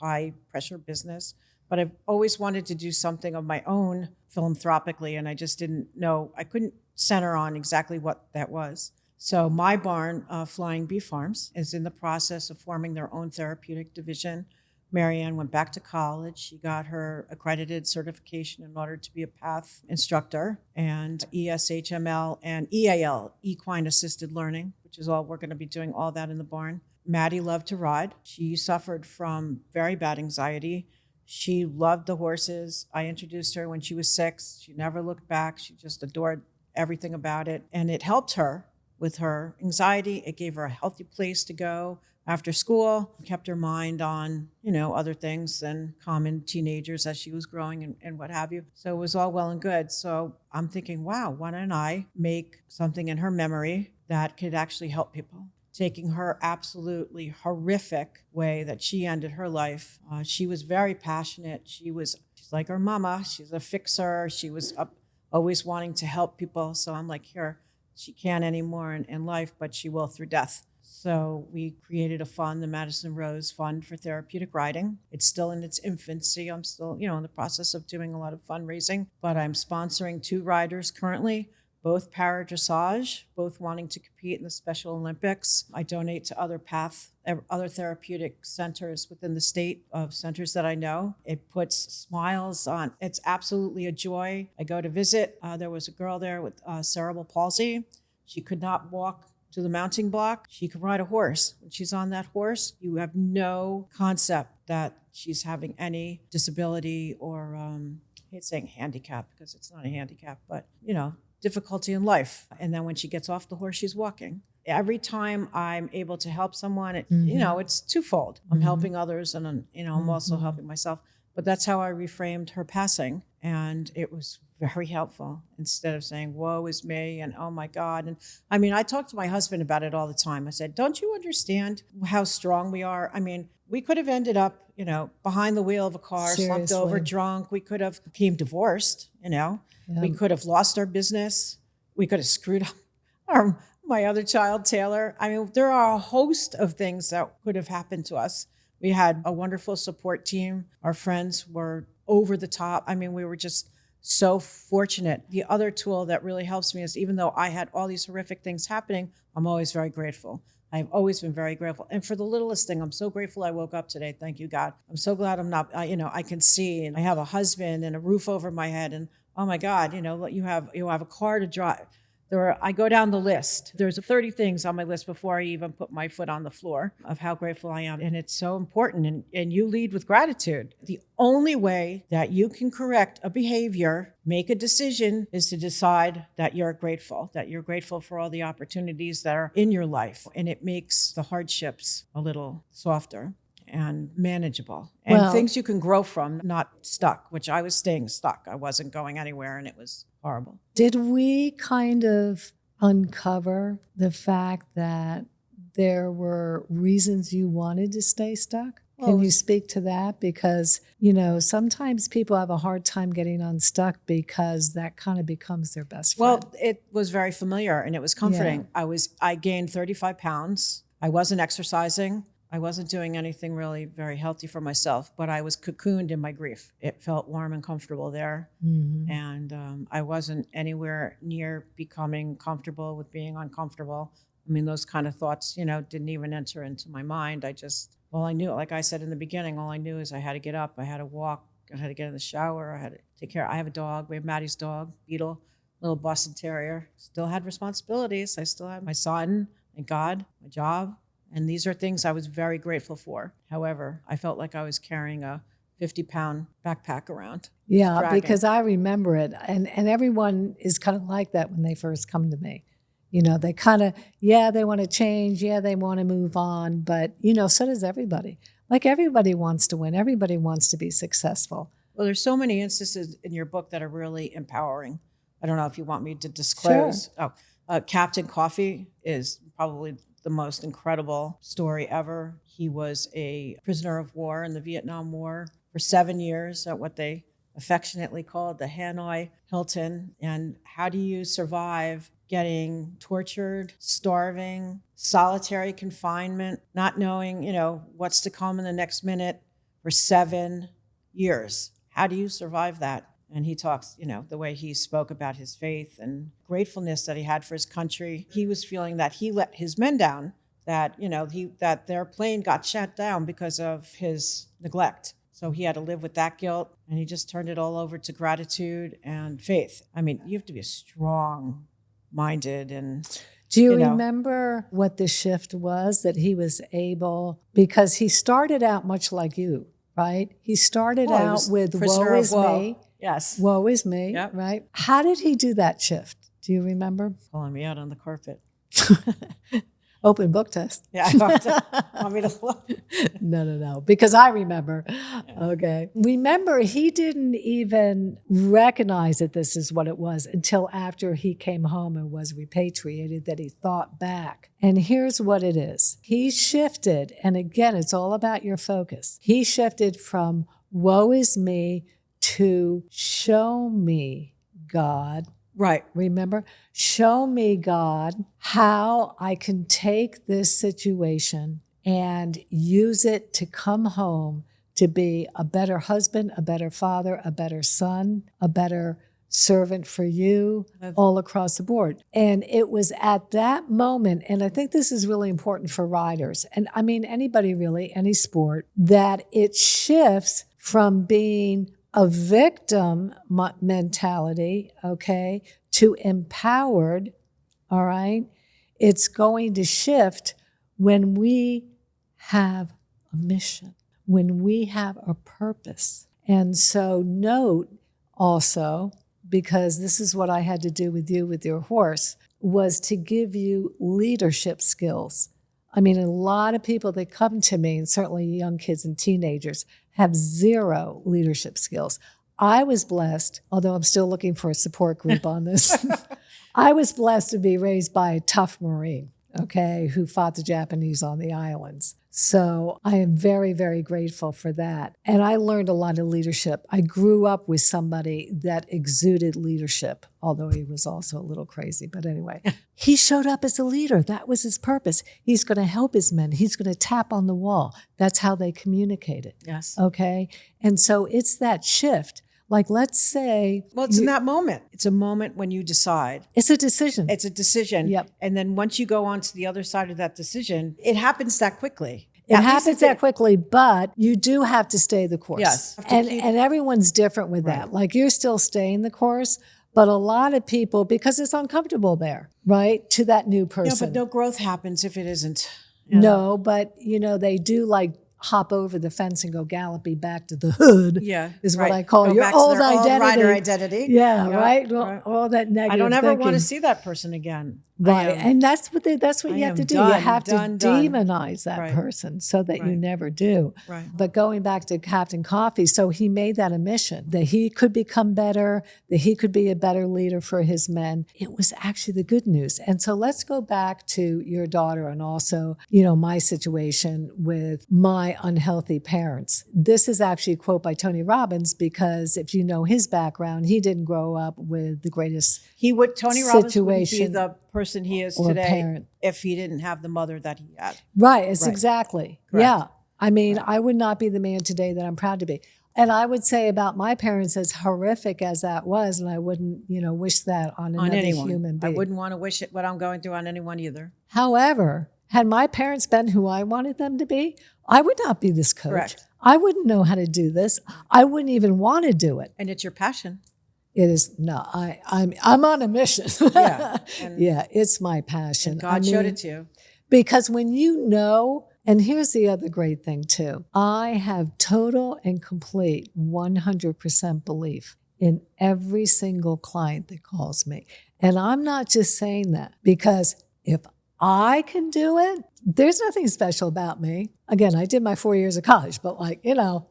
[SPEAKER 2] high pressure business. But I've always wanted to do something of my own philanthropically, and I just didn't know. I couldn't center on exactly what that was. So my barn, Flying Bee Farms, is in the process of forming their own therapeutic division. Marianne went back to college. She got her accredited certification in order to be a PATH instructor, and ESHML and EAL, Equine Assisted Learning, which is all, we're going to be doing all that in the barn. Maddie loved to ride. She suffered from very bad anxiety. She loved the horses. I introduced her when she was 6. She never looked back. She just adored everything about it. And it helped her with her anxiety. It gave her a healthy place to go after school, kept her mind on, other things than common teenagers as she was growing and what have you. So it was all well and good. So I'm thinking, wow, why don't I make something in her memory that could actually help people? Taking her absolutely horrific way that she ended her life. She was very passionate. She's like her mama. She's a fixer. She was always wanting to help people. So I'm like, here, she can't anymore in life, but she will through death. So we created a fund, the Madison Rose Fund for Therapeutic Riding. It's still in its infancy. I'm still, in the process of doing a lot of fundraising, but I'm sponsoring 2 riders currently, both para dressage, both wanting to compete in the Special Olympics. I donate to other therapeutic centers within the state of centers that I know. It puts smiles on. It's absolutely a joy. I go to visit. There was a girl there with cerebral palsy. She could not walk to the mounting block. She could ride a horse. When she's on that horse, you have no concept that she's having any disability or, I hate saying handicap because it's not a handicap, but, difficulty in life. And then when she gets off the horse, she's walking. Every time I'm able to help someone, it's twofold. I'm helping others and, I'm also helping myself. But that's how I reframed her passing. And it was very helpful instead of saying, woe is me and oh my God. And I talk to my husband about it all the time. I said, don't you understand how strong we are? We could have ended up, behind the wheel of a car, slumped over, drunk. We could have became divorced, Yeah. We could have lost our business. We could have screwed up my other child, Taylor. There are a host of things that could have happened to us. We had a wonderful support team. Our friends were over the top. We were just so fortunate. The other tool that really helps me is even though I had all these horrific things happening, I'm always very grateful. I've always been very grateful. And for the littlest thing, I'm so grateful I woke up today. Thank you, God. I'm so glad I'm not, I can see and I have a husband and a roof over my head. And oh my God, you have a car to drive. I go down the list. There's 30 things on my list before I even put my foot on the floor of how grateful I am. And it's so important. And you lead with gratitude. The only way that you can correct a behavior, make a decision, is to decide that you're grateful for all the opportunities that are in your life. And it makes the hardships a little softer and manageable. And things you can grow from, not stuck, which I was staying stuck. I wasn't going anywhere and it was horrible.
[SPEAKER 1] Did we kind of uncover the fact that there were reasons you wanted to stay stuck? Can you speak to that? Because, sometimes people have a hard time getting unstuck because that kind of becomes their best friend.
[SPEAKER 2] Well, it was very familiar and it was comforting. Yeah. I gained 35 pounds. I wasn't exercising. I wasn't doing anything really very healthy for myself, but I was cocooned in my grief. It felt warm and comfortable there. Mm-hmm. And I wasn't anywhere near becoming comfortable with being uncomfortable. I mean, those kind of thoughts, didn't even enter into my mind. All I knew, like I said in the beginning, all I knew is I had to get up, I had to walk, I had to get in the shower, I had to take care. I have a dog. We have Maddie's dog, Beetle, little Boston Terrier. Still had responsibilities. I still had my son, my God, my job. And these are things I was very grateful for. However, I felt like I was carrying a 50-pound backpack around.
[SPEAKER 1] Yeah,
[SPEAKER 2] dragging.
[SPEAKER 1] because I remember it. And everyone is kind of like that when they first come to me. They kind of, they want to change. They want to move on. But, so does everybody. Like everybody wants to win. Everybody wants to be successful.
[SPEAKER 2] Well, there's so many instances in your book that are really empowering. I don't know if you want me to disclose.
[SPEAKER 1] Sure.
[SPEAKER 2] Captain Coffee is probably the most incredible story ever. He was a prisoner of war in the Vietnam War for 7 years at what they affectionately called the Hanoi Hilton. And how do you survive getting tortured, starving, solitary confinement, not knowing, what's to come in the next minute for 7 years? How do you survive that? And he talks, the way he spoke about his faith and gratefulness that he had for his country. He was feeling that he let his men down, that, that their plane got shut down because of his neglect. So he had to live with that guilt, and he just turned it all over to gratitude and faith. I mean, you have to be a strong-minded and...
[SPEAKER 1] Do you remember what the shift was that he was able, because he started out much like you, right? He started out with woe is me.
[SPEAKER 2] Yes.
[SPEAKER 1] Woe is me,
[SPEAKER 2] Yep.
[SPEAKER 1] Right? How did he do that shift? Do you remember?
[SPEAKER 2] Pulling me out on the carpet.
[SPEAKER 1] Open book test.
[SPEAKER 2] Yeah, want me to look?
[SPEAKER 1] No, because I remember. Yeah. Okay. Remember, he didn't even recognize that this is what it was until after he came home and was repatriated, that he thought back. And here's what it is. He shifted, and again, it's all about your focus. He shifted from woe is me to show me, God.
[SPEAKER 2] Right.
[SPEAKER 1] Remember, show me, God, how I can take this situation and use it to come home to be a better husband, a better father, a better son, a better servant for you, all across the board. And it was at that moment, and I think this is really important for riders, and I mean anybody really, any sport, that it shifts from being a victim mentality, okay, to empowered, all right? It's going to shift when we have a mission, when we have a purpose. And so note also, because this is what I had to do with you with your horse, was to give you leadership skills. I mean, a lot of people that come to me, and certainly young kids and teenagers, have zero leadership skills. I was blessed, although I'm still looking for a support group on this. I was blessed to be raised by a tough Marine, okay, who fought the Japanese on the islands. So I am very, very grateful for that. And I learned a lot of leadership. I grew up with somebody that exuded leadership, although he was also a little crazy. But anyway, he showed up as a leader. That was his purpose. He's going to help his men. He's going to tap on the wall. That's how they communicated.
[SPEAKER 2] Yes.
[SPEAKER 1] Okay. And so it's that shift. Like, let's say...
[SPEAKER 2] Well, it's in that moment. It's a moment when you decide.
[SPEAKER 1] It's a decision.
[SPEAKER 2] It's a decision.
[SPEAKER 1] Yep.
[SPEAKER 2] And then once you go on to the other side of that decision, it happens that quickly.
[SPEAKER 1] It happens that quickly, but you do have to stay the course.
[SPEAKER 2] Yes.
[SPEAKER 1] And everyone's different with that. Like, you're still staying the course, but a lot of people, because it's uncomfortable there, right, to that new person.
[SPEAKER 2] No, but no growth happens if it isn't.
[SPEAKER 1] No, but, they do like hop over the fence and go galloping back to the hood.
[SPEAKER 2] Yeah,
[SPEAKER 1] is
[SPEAKER 2] right.
[SPEAKER 1] what I call
[SPEAKER 2] go
[SPEAKER 1] your old identity.
[SPEAKER 2] Old rider identity.
[SPEAKER 1] Yeah,
[SPEAKER 2] yeah,
[SPEAKER 1] right. Well, all that negative.
[SPEAKER 2] I don't ever
[SPEAKER 1] thinking.
[SPEAKER 2] want to see that person again.
[SPEAKER 1] Right, and that's what you have to do. You have to demonize that person so that you never do.
[SPEAKER 2] Right.
[SPEAKER 1] But going back to Captain Coffee, so he made that a mission, that he could become better, that he could be a better leader for his men. It was actually the good news. And so let's go back to your daughter and also, my situation with my unhealthy parents. This is actually a quote by Tony Robbins, because if you know his background, he didn't grow up with the greatest
[SPEAKER 2] Tony Robbins would be
[SPEAKER 1] situation
[SPEAKER 2] the person he is
[SPEAKER 1] or
[SPEAKER 2] today
[SPEAKER 1] parent.
[SPEAKER 2] if he didn't have the mother that he had.
[SPEAKER 1] Right, it's exactly.
[SPEAKER 2] Correct.
[SPEAKER 1] Yeah. I mean, I would not be the man today that I'm proud to be. And I would say about my parents, as horrific as that was, and I wouldn't, wish that on another
[SPEAKER 2] anyone.
[SPEAKER 1] human
[SPEAKER 2] I
[SPEAKER 1] being.
[SPEAKER 2] wouldn't want to wish it what I'm going through on anyone either.
[SPEAKER 1] However, had my parents been who I wanted them to be, I would not be this coach.
[SPEAKER 2] Correct.
[SPEAKER 1] I wouldn't know how to do this. I wouldn't even want to do it.
[SPEAKER 2] And it's your passion.
[SPEAKER 1] It is no. I'm on a mission.
[SPEAKER 2] Yeah.
[SPEAKER 1] Yeah, it's my passion.
[SPEAKER 2] God showed it to you.
[SPEAKER 1] Because when you know, and here's the other great thing too, I have total and complete 100% belief in every single client that calls me. And I'm not just saying that because if I can do it, there's nothing special about me. Again, I did my 4 years of college, but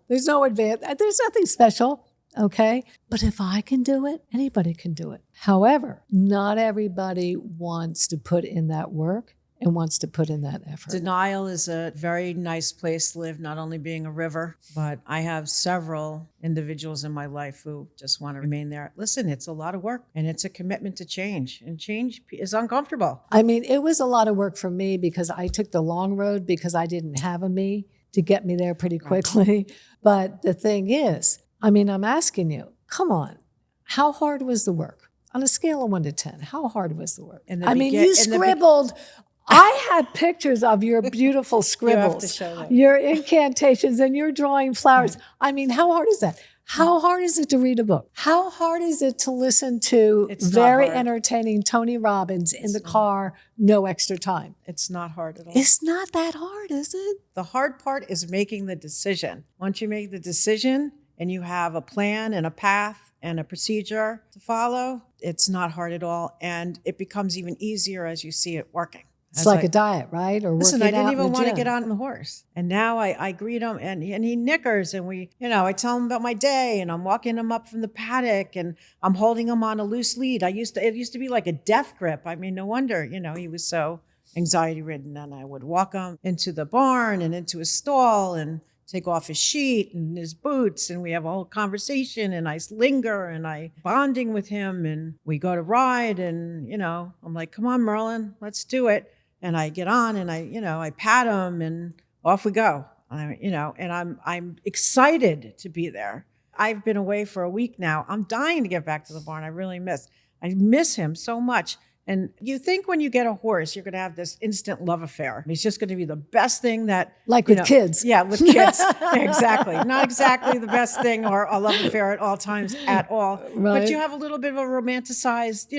[SPEAKER 1] there's no advance, there's nothing special. Okay. But if I can do it, anybody can do it. However, not everybody wants to put in that work and wants to put in that effort.
[SPEAKER 2] Denial is a very nice place to live, not only being a river, but I have several individuals in my life who just want to remain there. Listen, it's a lot of work and it's a commitment to change, and change is uncomfortable.
[SPEAKER 1] It was a lot of work for me because I took the long road because I didn't have a me to get me there pretty quickly. But the thing is, I'm asking you, come on, how hard was the work? On a scale of 1 to 10, how hard was the work? You scribbled. I had pictures of your beautiful scribbles,
[SPEAKER 2] You have to show them.
[SPEAKER 1] your incantations, and your drawing flowers. How hard is that? How hard is it to read a book? How hard is it to listen to very entertaining Tony Robbins in the car, no extra time?
[SPEAKER 2] It's not hard at all.
[SPEAKER 1] It's not that hard, is it?
[SPEAKER 2] The hard part is making the decision. Once you make the decision and you have a plan and a path and a procedure to follow, it's not hard at all. And it becomes even easier as you see it working.
[SPEAKER 1] It's like a diet, right? Or
[SPEAKER 2] listen,
[SPEAKER 1] working
[SPEAKER 2] I didn't
[SPEAKER 1] out
[SPEAKER 2] even want to
[SPEAKER 1] gym.
[SPEAKER 2] get on the horse. And now I greet him and he nickers and I tell him about my day and I'm walking him up from the paddock and I'm holding him on a loose lead. It used to be like a death grip. No wonder, he was so anxiety ridden. And I would walk him into the barn and into his stall and take off his sheet and his boots, and we have a whole conversation, and I linger and I bonding with him, and we go to ride, and I'm like, come on, Merlin, let's do it. And I get on and I pat him and off we go. And I'm excited to be there. I've been away for a week now. I'm dying to get back to the barn. I miss him so much. And you think when you get a horse, you're going to have this instant love affair. It's just going to be the best thing that...
[SPEAKER 1] Like with kids.
[SPEAKER 2] Yeah, with kids. Exactly. Not exactly the best thing or a love affair at all times at all.
[SPEAKER 1] Right.
[SPEAKER 2] But you have a little bit of a romanticized,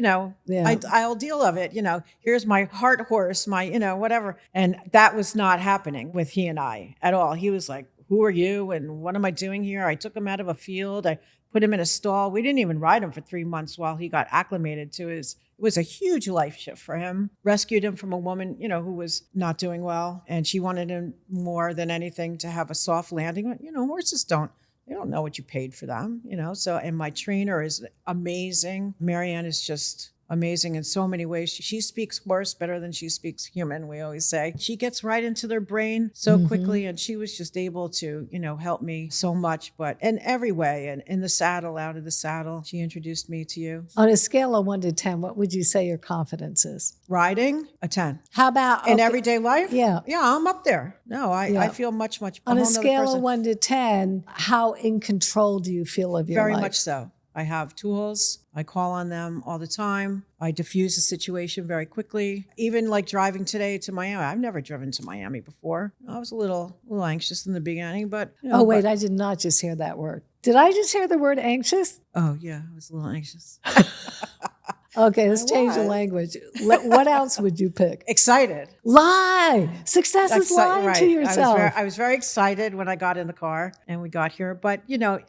[SPEAKER 2] ideal of it. Here's my heart horse, my, whatever. And that was not happening with he and I at all. He was like, who are you? And what am I doing here? I took him out of a field. I put him in a stall. We didn't even ride him for 3 months while he got acclimated to it was a huge life shift for him. Rescued him from a woman, who was not doing well. And she wanted him more than anything to have a soft landing. Horses they don't know what you paid for them, So, and my trainer is amazing. Marianne is just amazing in so many ways. She speaks horse better than she speaks human, we always say. She gets right into their brain so quickly, and she was just able to, help me so much, but in every way, and in the saddle, out of the saddle, she introduced me to you.
[SPEAKER 1] On a scale of 1 to 10, what would you say your confidence is?
[SPEAKER 2] Riding, a 10.
[SPEAKER 1] How about...
[SPEAKER 2] In everyday life?
[SPEAKER 1] Yeah.
[SPEAKER 2] Yeah, I'm up there. No, I feel much
[SPEAKER 1] on a scale of 1 to 10, how in control do you feel of your life?
[SPEAKER 2] Very much so. I have tools. I call on them all the time. I diffuse a situation very quickly. Even like driving today to Miami. I've never driven to Miami before. I was a little anxious in the beginning, but...
[SPEAKER 1] I did not just hear that word. Did I just hear the word anxious?
[SPEAKER 2] Oh, yeah. I was a little anxious.
[SPEAKER 1] Okay, let's change the language. What else would you pick?
[SPEAKER 2] Excited.
[SPEAKER 1] Lie. Success is lying to yourself.
[SPEAKER 2] I was very excited when I got in the car and we got here. But,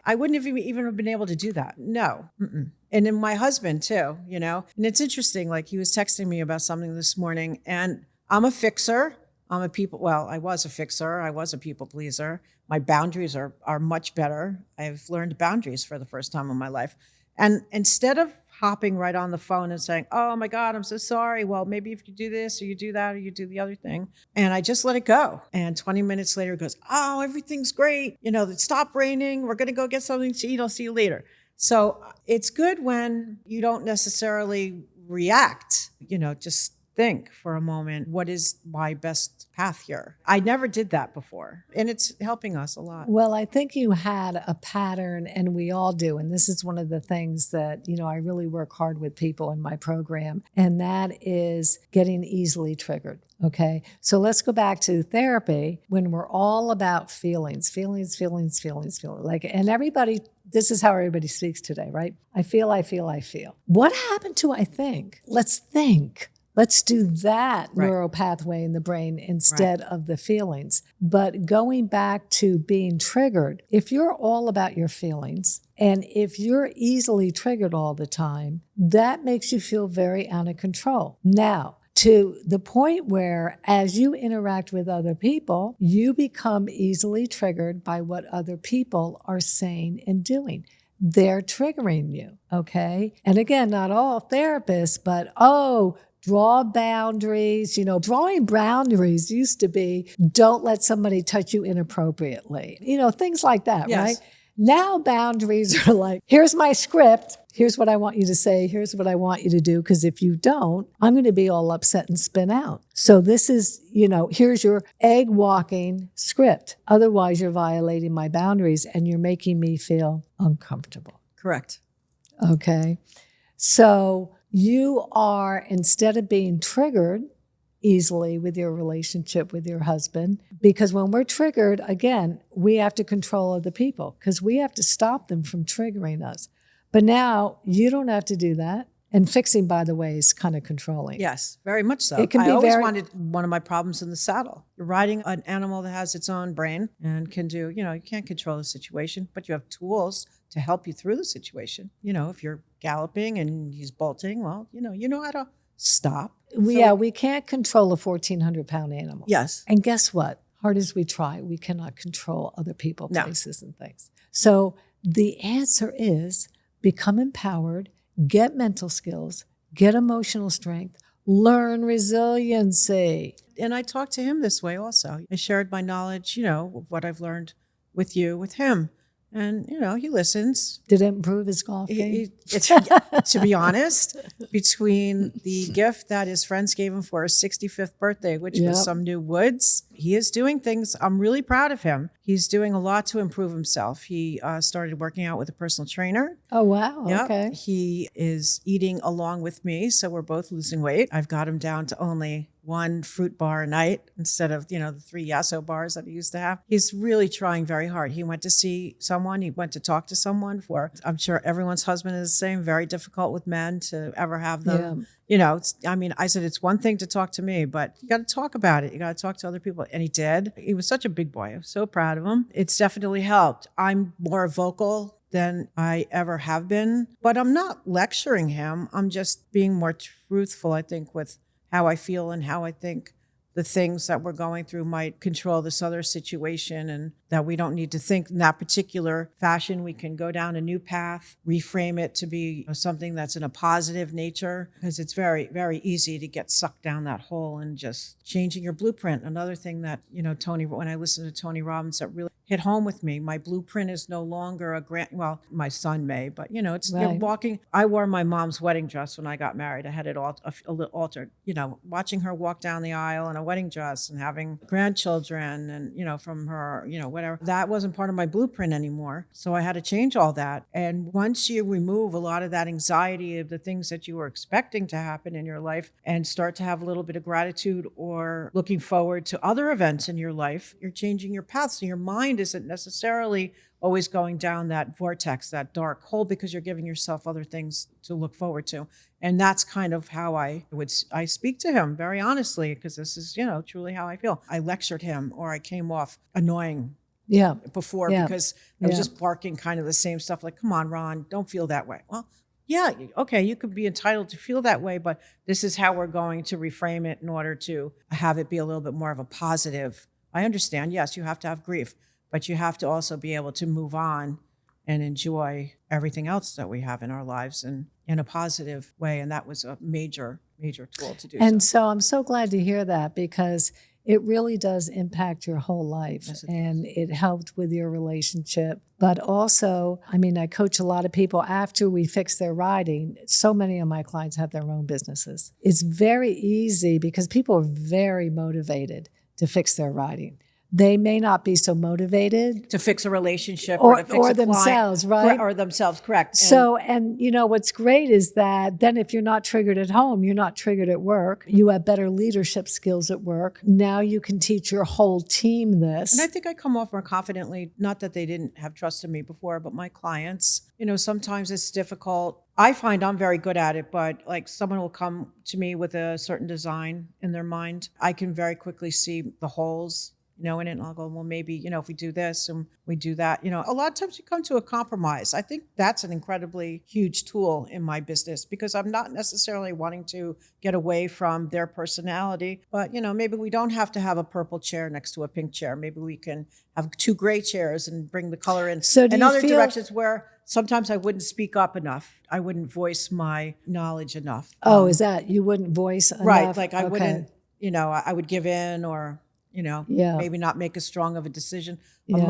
[SPEAKER 2] I wouldn't have even been able to do that. No. Mm-mm. And then my husband too, And it's interesting, like he was texting me about something this morning, and I'm a fixer. I was a fixer. I was a people pleaser. My boundaries are much better. I've learned boundaries for the first time in my life. And instead of hopping right on the phone and saying, oh my God, I'm so sorry. Well, maybe if you do this or you do that or you do the other thing. And I just let it go. And 20 minutes later it goes, oh, everything's great. It stopped raining. We're going to go get something to eat. I'll see you later. So it's good when you don't necessarily react, just think for a moment, what is my best path here? I never did that before, and it's helping us a lot.
[SPEAKER 1] Well, I think you had a pattern, and we all do. And this is one of the things that, I really work hard with people in my program, and that is getting easily triggered. Okay. So let's go back to therapy when we're all about feelings. Like, and everybody, this is how everybody speaks today, right? I feel. What happened to I think? Let's think. Let's do that neural pathway in the brain instead of the feelings. But going back to being triggered, if you're all about your feelings and if you're easily triggered all the time, that makes you feel very out of control. Now, to the point where as you interact with other people, you become easily triggered by what other people are saying and doing. They're triggering you, okay? And again, not all therapists, but draw boundaries. Drawing boundaries used to be don't let somebody touch you inappropriately. Things like that, right? Now boundaries are like, here's my script. Here's what I want you to say. Here's what I want you to do. Because if you don't, I'm going to be all upset and spin out. So this is, here's your egg walking script. Otherwise, you're violating my boundaries and you're making me feel uncomfortable.
[SPEAKER 2] Correct.
[SPEAKER 1] Okay. So you are, instead of being triggered easily with your relationship with your husband, because when we're triggered, again, we have to control other people because we have to stop them from triggering us. But now you don't have to do that. And fixing, by the way, is kind of controlling.
[SPEAKER 2] Yes, very much so.
[SPEAKER 1] It can
[SPEAKER 2] I
[SPEAKER 1] be
[SPEAKER 2] always wanted one of my problems in the saddle. You're riding an animal that has its own brain and can do, you can't control the situation, but you have tools to help you through the situation. If you're galloping and he's bolting, well, you know how to stop.
[SPEAKER 1] We can't control a 1,400-pound animal.
[SPEAKER 2] Yes.
[SPEAKER 1] And guess what? Hard as we try, we cannot control other people, places, and things. So the answer is become empowered, get mental skills, get emotional strength, learn resiliency.
[SPEAKER 2] And I talked to him this way also. I shared my knowledge, of what I've learned with him. And, he listens.
[SPEAKER 1] Did it improve his golf game?
[SPEAKER 2] To be honest, between the gift that his friends gave him for his 65th birthday, which was some new woods, he is doing things. I'm really proud of him. He's doing a lot to improve himself. He started working out with a personal trainer.
[SPEAKER 1] Oh, wow.
[SPEAKER 2] Yep.
[SPEAKER 1] Okay.
[SPEAKER 2] He is eating along with me, so we're both losing weight. I've got him down to only one fruit bar a night instead of, the 3 Yasso bars that he used to have. He's really trying very hard. He went to see someone. He went to talk to someone I'm sure everyone's husband is the same, very difficult with men to ever have them. Yeah. I said, it's one thing to talk to me, but you got to talk about it. You got to talk to other people. And he did. He was such a big boy. I'm so proud of him. It's definitely helped. I'm more vocal than I ever have been, but I'm not lecturing him. I'm just being more truthful, I think, with how I feel and how I think the things that we're going through might control this other situation, and that we don't need to think in that particular fashion. We can go down a new path, reframe it to be something that's in a positive nature, because it's very, very easy to get sucked down that hole and just changing your blueprint. Another thing that, when I listened to Tony Robbins, that really hit home with me. My blueprint is no longer my son may, but it's
[SPEAKER 1] Right.
[SPEAKER 2] walking. I wore my mom's wedding dress when I got married. I had it all a little altered, watching her walk down the aisle in a wedding dress and having grandchildren and, from her, whatever. That wasn't part of my blueprint anymore. So I had to change all that. And once you remove a lot of that anxiety of the things that you were expecting to happen in your life and start to have a little bit of gratitude or looking forward to other events in your life, you're changing your path. So your mind isn't necessarily always going down that vortex, that dark hole, because you're giving yourself other things to look forward to. And that's kind of how I speak to him very honestly, because this is, truly how I feel. I lectured him, or I came off annoying before because I was just barking kind of the same stuff, like, come on, Ron, don't feel that way. Well, yeah, okay, you could be entitled to feel that way, but this is how we're going to reframe it in order to have it be a little bit more of a positive. I understand, yes, you have to have grief, but you have to also be able to move on and enjoy everything else that we have in our lives and in a positive way. And that was a major, major tool to do.
[SPEAKER 1] And so I'm so glad to hear that, because it really does impact your whole life.
[SPEAKER 2] Yes, it
[SPEAKER 1] and it helped with your relationship. But also, I mean, I coach a lot of people after we fix their writing. So many of my clients have their own businesses. It's very easy because people are very motivated to fix their writing. They may not be so motivated
[SPEAKER 2] to fix a relationship or to fix a
[SPEAKER 1] themselves,
[SPEAKER 2] client,
[SPEAKER 1] right?
[SPEAKER 2] Or themselves, correct.
[SPEAKER 1] So, and you know, what's great is that then if you're not triggered at home, you're not triggered at work, you have better leadership skills at work. Now you can teach your whole team this.
[SPEAKER 2] And I think I come off more confidently, not that they didn't have trust in me before, but my clients, you know, sometimes it's difficult. I find I'm very good at it, but like someone will come to me with a certain design in their mind. I can very quickly see the holes, you know, in it, and I'll go, well, maybe, you know, if we do this and we do that, you know, a lot of times you come to a compromise. I think that's an incredibly huge tool in my business because I'm not necessarily wanting to get away from their personality, but, you know, maybe we don't have to have a purple chair next to a pink chair. Maybe we can have 2 gray chairs and bring the color in.
[SPEAKER 1] So do
[SPEAKER 2] and
[SPEAKER 1] you
[SPEAKER 2] other
[SPEAKER 1] feel-
[SPEAKER 2] directions where sometimes I wouldn't speak up enough. I wouldn't voice my knowledge enough.
[SPEAKER 1] Oh, is that you wouldn't voice enough?
[SPEAKER 2] Right. Like I
[SPEAKER 1] Okay.
[SPEAKER 2] wouldn't, you know, I would give in or, you know,
[SPEAKER 1] Yeah.
[SPEAKER 2] maybe not make as strong of a decision.
[SPEAKER 1] Yeah.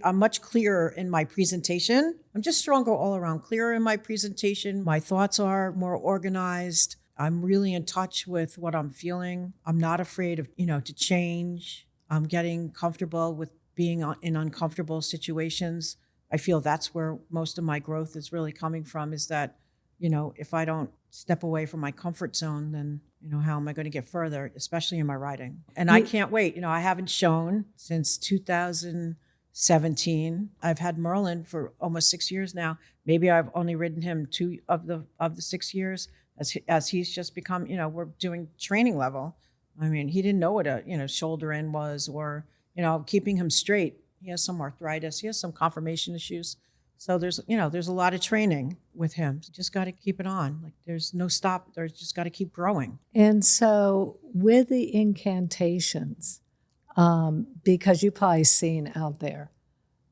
[SPEAKER 2] I'm much clearer in my presentation. I'm just stronger all around, clearer in my presentation. My thoughts are more organized. I'm really in touch with what I'm feeling. I'm not afraid of, you know, to change. I'm getting comfortable with being in uncomfortable situations. I feel that's where most of my growth is really coming from, is that, you know, if I don't step away from my comfort zone, then, you know, how am I going to get further, especially in my writing? And I can't wait. You know, I haven't shown since 2017. I've had Merlin for almost 6 years now. Maybe I've only ridden him 2 of the 6 years as he's just become, you know, we're doing training level. I mean, he didn't know what a, you know, shoulder in was, or, you know, keeping him straight. He has some arthritis. He has some conformation issues. So there's a lot of training with him. Just got to keep it on. Like there's no stop. There's just got to keep growing.
[SPEAKER 1] And so with the incantations, because you've probably seen out there,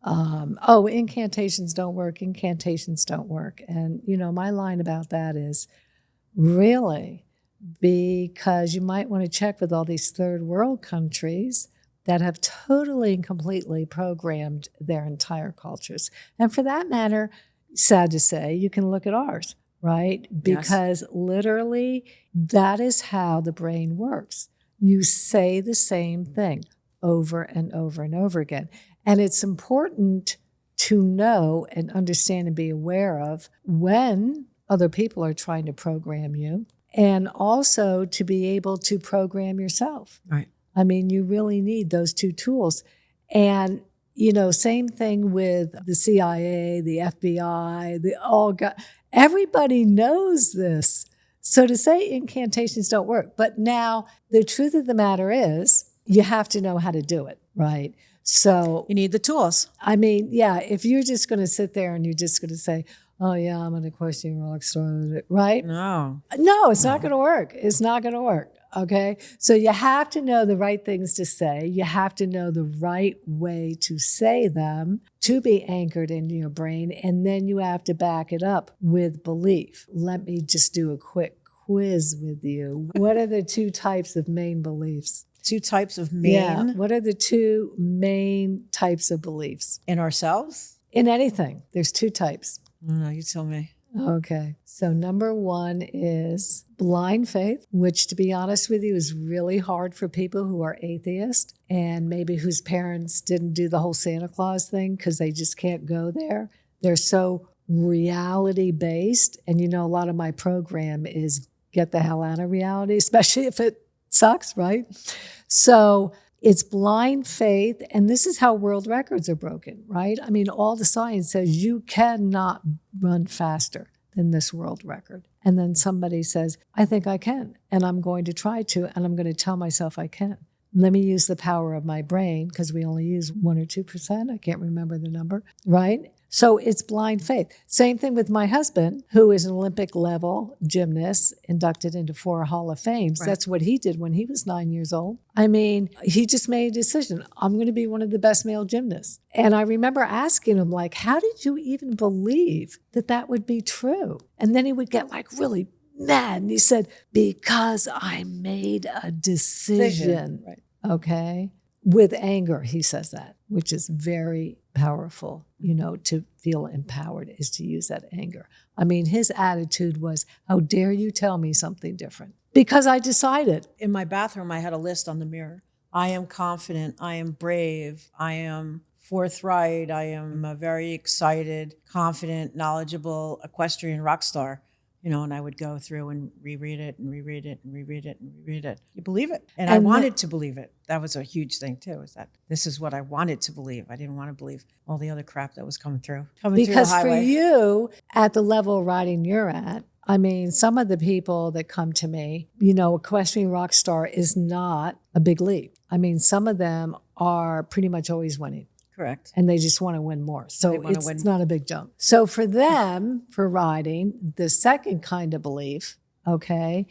[SPEAKER 1] incantations don't work. Incantations don't work. And, you know, my line about that is really because you might want to check with all these third world countries that have totally and completely programmed their entire cultures. And for that matter, sad to say, you can look at ours, right? Because literally that is how the brain works. You say the same thing over and over and over again. And it's important to know and understand and be aware of when other people are trying to program you, and also to be able to program yourself.
[SPEAKER 2] Right.
[SPEAKER 1] I mean, you really need those 2 tools. And, you know, same thing with the CIA, the FBI, everybody knows this. So to say incantations don't work, but now the truth of the matter is you have to know how to do it, right? So
[SPEAKER 2] you need the tools.
[SPEAKER 1] I mean, yeah, if you're just going to sit there and you're just going to say, oh yeah, I'm going to question your rock star, right?
[SPEAKER 2] No,
[SPEAKER 1] it's not going to work. It's not going to work. Okay. So you have to know the right things to say. You have to know the right way to say them to be anchored in your brain. And then you have to back it up with belief. Let me just do a quick quiz with you. What are the 2 types of main beliefs?
[SPEAKER 2] 2 types of main?
[SPEAKER 1] Yeah. What are the 2 main types of beliefs?
[SPEAKER 2] In ourselves?
[SPEAKER 1] In anything. There's 2 types.
[SPEAKER 2] No, you tell me.
[SPEAKER 1] Okay. So number 1 is blind faith, which, to be honest with you, is really hard for people who are atheist and maybe whose parents didn't do the whole Santa Claus thing because they just can't go there. They're so reality-based. And, you know, a lot of my program is get the hell out of reality, especially if it sucks, right? So it's blind faith, and this is how world records are broken, right? I mean, all the science says you cannot run faster than this world record. And then somebody says, I think I can, and I'm going to try to, and I'm going to tell myself I can. Let me use the power of my brain, because we only use 1 or 2%. I can't remember the number, right? So it's blind faith. Same thing with my husband, who is an Olympic level gymnast, inducted into 4 Hall of Fames. Right. That's what he did when he was 9 years old. I mean, he just made a decision. I'm going to be one of the best male gymnasts. And I remember asking him, like, how did you even believe that that would be true? And then he would get like really mad. And he said, because I made a decision.
[SPEAKER 2] Right.
[SPEAKER 1] okay? With anger, he says that, which is very powerful, to feel empowered is to use that anger. I mean, his attitude was, how dare you tell me something different? Because I decided.
[SPEAKER 2] In my bathroom, I had a list on the mirror. I am confident. I am brave. I am forthright. I am a very excited, confident, knowledgeable equestrian rock star. And I would go through and reread it and reread it and reread it and reread it. You believe it. And I wanted to believe it. That was a huge thing too, is that this is what I wanted to believe. I didn't want to believe all the other crap that was coming through.
[SPEAKER 1] Because for you, at the level of riding you're at, I mean, some of the people that come to me, equestrian rock star is not a big leap. I mean, some of them are pretty much always winning.
[SPEAKER 2] Correct.
[SPEAKER 1] And they just want to win more. So it's not a big jump. So for them, for riding, the second kind of belief, okay,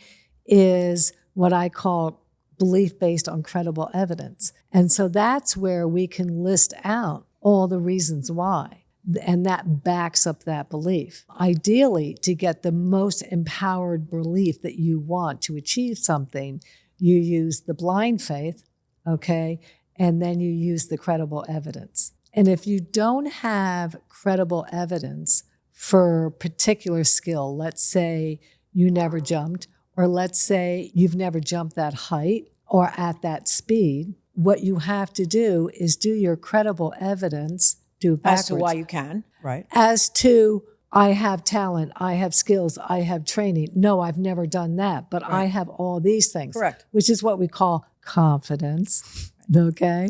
[SPEAKER 1] is what I call belief based on credible evidence. And so that's where we can list out all the reasons why. And that backs up that belief. Ideally, to get the most empowered belief that you want to achieve something, you use the blind faith, okay, and then you use the credible evidence. And if you don't have credible evidence for a particular skill, let's say you never jumped, or let's say you've never jumped that height or at that speed, what you have to do is do your credible evidence, do it backwards.
[SPEAKER 2] As to why you can, right?
[SPEAKER 1] As to, I have talent, I have skills, I have training. No, I've never done that, but I have all these things.
[SPEAKER 2] Correct.
[SPEAKER 1] Which is what we call confidence, okay?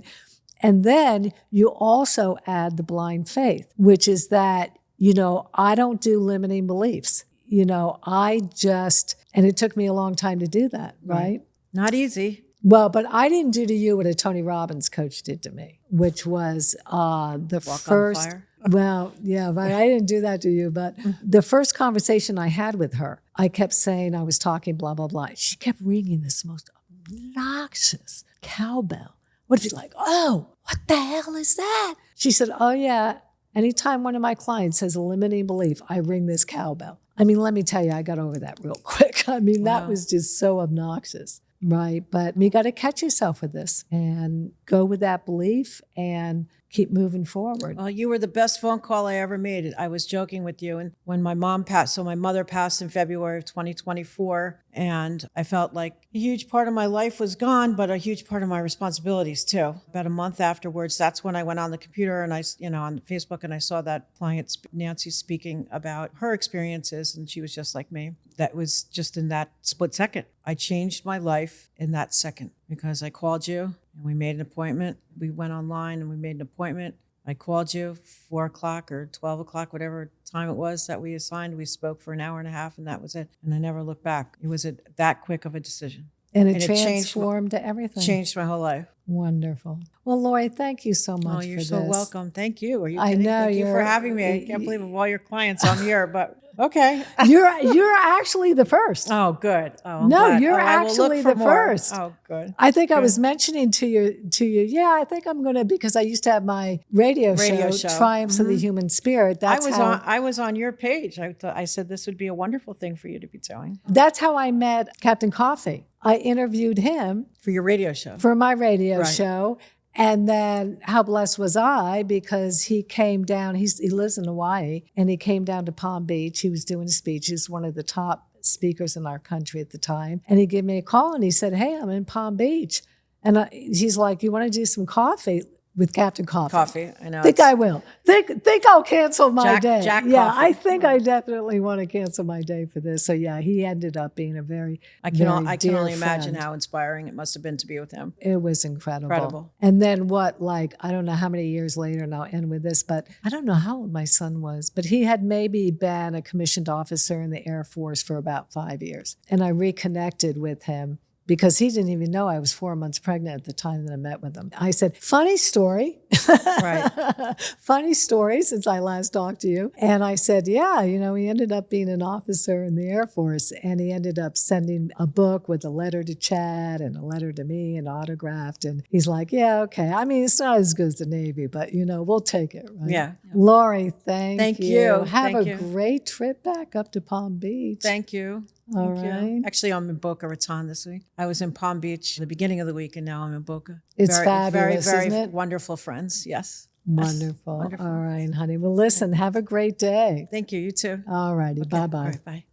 [SPEAKER 1] And then you also add the blind faith, which is that, I don't do limiting beliefs. I just, and it took me a long time to do that, right?
[SPEAKER 2] Not easy.
[SPEAKER 1] Well, but I didn't do to you what a Tony Robbins coach did to me, which was the
[SPEAKER 2] Walk
[SPEAKER 1] first.
[SPEAKER 2] On fire.
[SPEAKER 1] Well, yeah, but I didn't do that to you. But the first conversation I had with her, I kept saying I was talking, blah, blah, blah. She kept ringing this most obnoxious cowbell. Would be like, oh, what the hell is that? She said, oh, yeah. Anytime one of my clients has a limiting belief, I ring this cowbell. I mean, let me tell you, I got over that real quick. I mean, that was just so obnoxious. Right. But you got to catch yourself with this and go with that belief and keep moving forward.
[SPEAKER 2] Well, you were the best phone call I ever made. I was joking with you. And when my mom passed, so my mother passed in February of 2024. And I felt like a huge part of my life was gone, but a huge part of my responsibilities too. About a month afterwards, that's when I went on the computer and on Facebook, and I saw that client, Nancy, speaking about her experiences. And she was just like me. That was just in that split second. I changed my life in that second because I called you and we made an appointment. We went online and we made an appointment. I called you 4 o'clock or 12 o'clock, whatever time it was that we assigned. We spoke for an hour and a half and that was it. And I never looked back. It was that quick of a decision.
[SPEAKER 1] And it transformed everything.
[SPEAKER 2] Changed my whole life.
[SPEAKER 1] Wonderful. Well, Lori, thank you so much for this.
[SPEAKER 2] Oh, you're so welcome. Thank you. Are you kidding? Thank you for having me. I can't believe of all your clients I'm here, but okay.
[SPEAKER 1] You're actually the first.
[SPEAKER 2] Oh, good. Oh,
[SPEAKER 1] no, you're actually the first.
[SPEAKER 2] Oh, good.
[SPEAKER 1] I think I was mentioning to you. Yeah, I think I'm going to, because I used to have my radio show, Triumphs of the Human Spirit.
[SPEAKER 2] I was on your page. I said this would be a wonderful thing for you to be doing.
[SPEAKER 1] That's how I met Captain Coffee. I interviewed him.
[SPEAKER 2] For your radio show.
[SPEAKER 1] For my radio show. And then how blessed was I, because he came down, he lives in Hawaii, and he came down to Palm Beach. He was doing a speech. He's one of the top speakers in our country at the time. And he gave me a call and he said, hey, I'm in Palm Beach. And he's like, you want to do some coffee with Captain Coffee?
[SPEAKER 2] Coffee, I know.
[SPEAKER 1] I will. Think I'll cancel my day.
[SPEAKER 2] Jack
[SPEAKER 1] yeah,
[SPEAKER 2] Coffee.
[SPEAKER 1] I think I definitely want to cancel my day for this. So yeah, he ended up being a very,
[SPEAKER 2] I can only imagine how inspiring it must have been to be with him.
[SPEAKER 1] It was incredible. And then I don't know how many years later, and I'll end with this, but I don't know how old my son was, but he had maybe been a commissioned officer in the Air Force for about 5 years. And I reconnected with him, because he didn't even know I was 4 months pregnant at the time that I met with him. I said, funny story.
[SPEAKER 2] Right.
[SPEAKER 1] Funny story since I last talked to you. And I said, yeah, he ended up being an officer in the Air Force, and he ended up sending a book with a letter to Chad and a letter to me and autographed. And he's like, yeah, okay. I mean, it's not as good as the Navy, but, we'll take it, right?
[SPEAKER 2] Yeah.
[SPEAKER 1] Lori, thank you.
[SPEAKER 2] You.
[SPEAKER 1] Have a great trip back up to Palm Beach.
[SPEAKER 2] Thank you.
[SPEAKER 1] All
[SPEAKER 2] Thank you.
[SPEAKER 1] right.
[SPEAKER 2] Actually, I'm in Boca Raton this week. I was in Palm Beach at the beginning of the week, and now I'm in Boca.
[SPEAKER 1] It's
[SPEAKER 2] very,
[SPEAKER 1] fabulous,
[SPEAKER 2] very,
[SPEAKER 1] isn't
[SPEAKER 2] very
[SPEAKER 1] it?
[SPEAKER 2] wonderful friends. Yes.
[SPEAKER 1] Wonderful.
[SPEAKER 2] Wonderful.
[SPEAKER 1] All right, honey. Well, listen, have a great day.
[SPEAKER 2] Thank you. You too.
[SPEAKER 1] All righty.
[SPEAKER 2] Okay.
[SPEAKER 1] Bye-bye.
[SPEAKER 2] All right. Bye.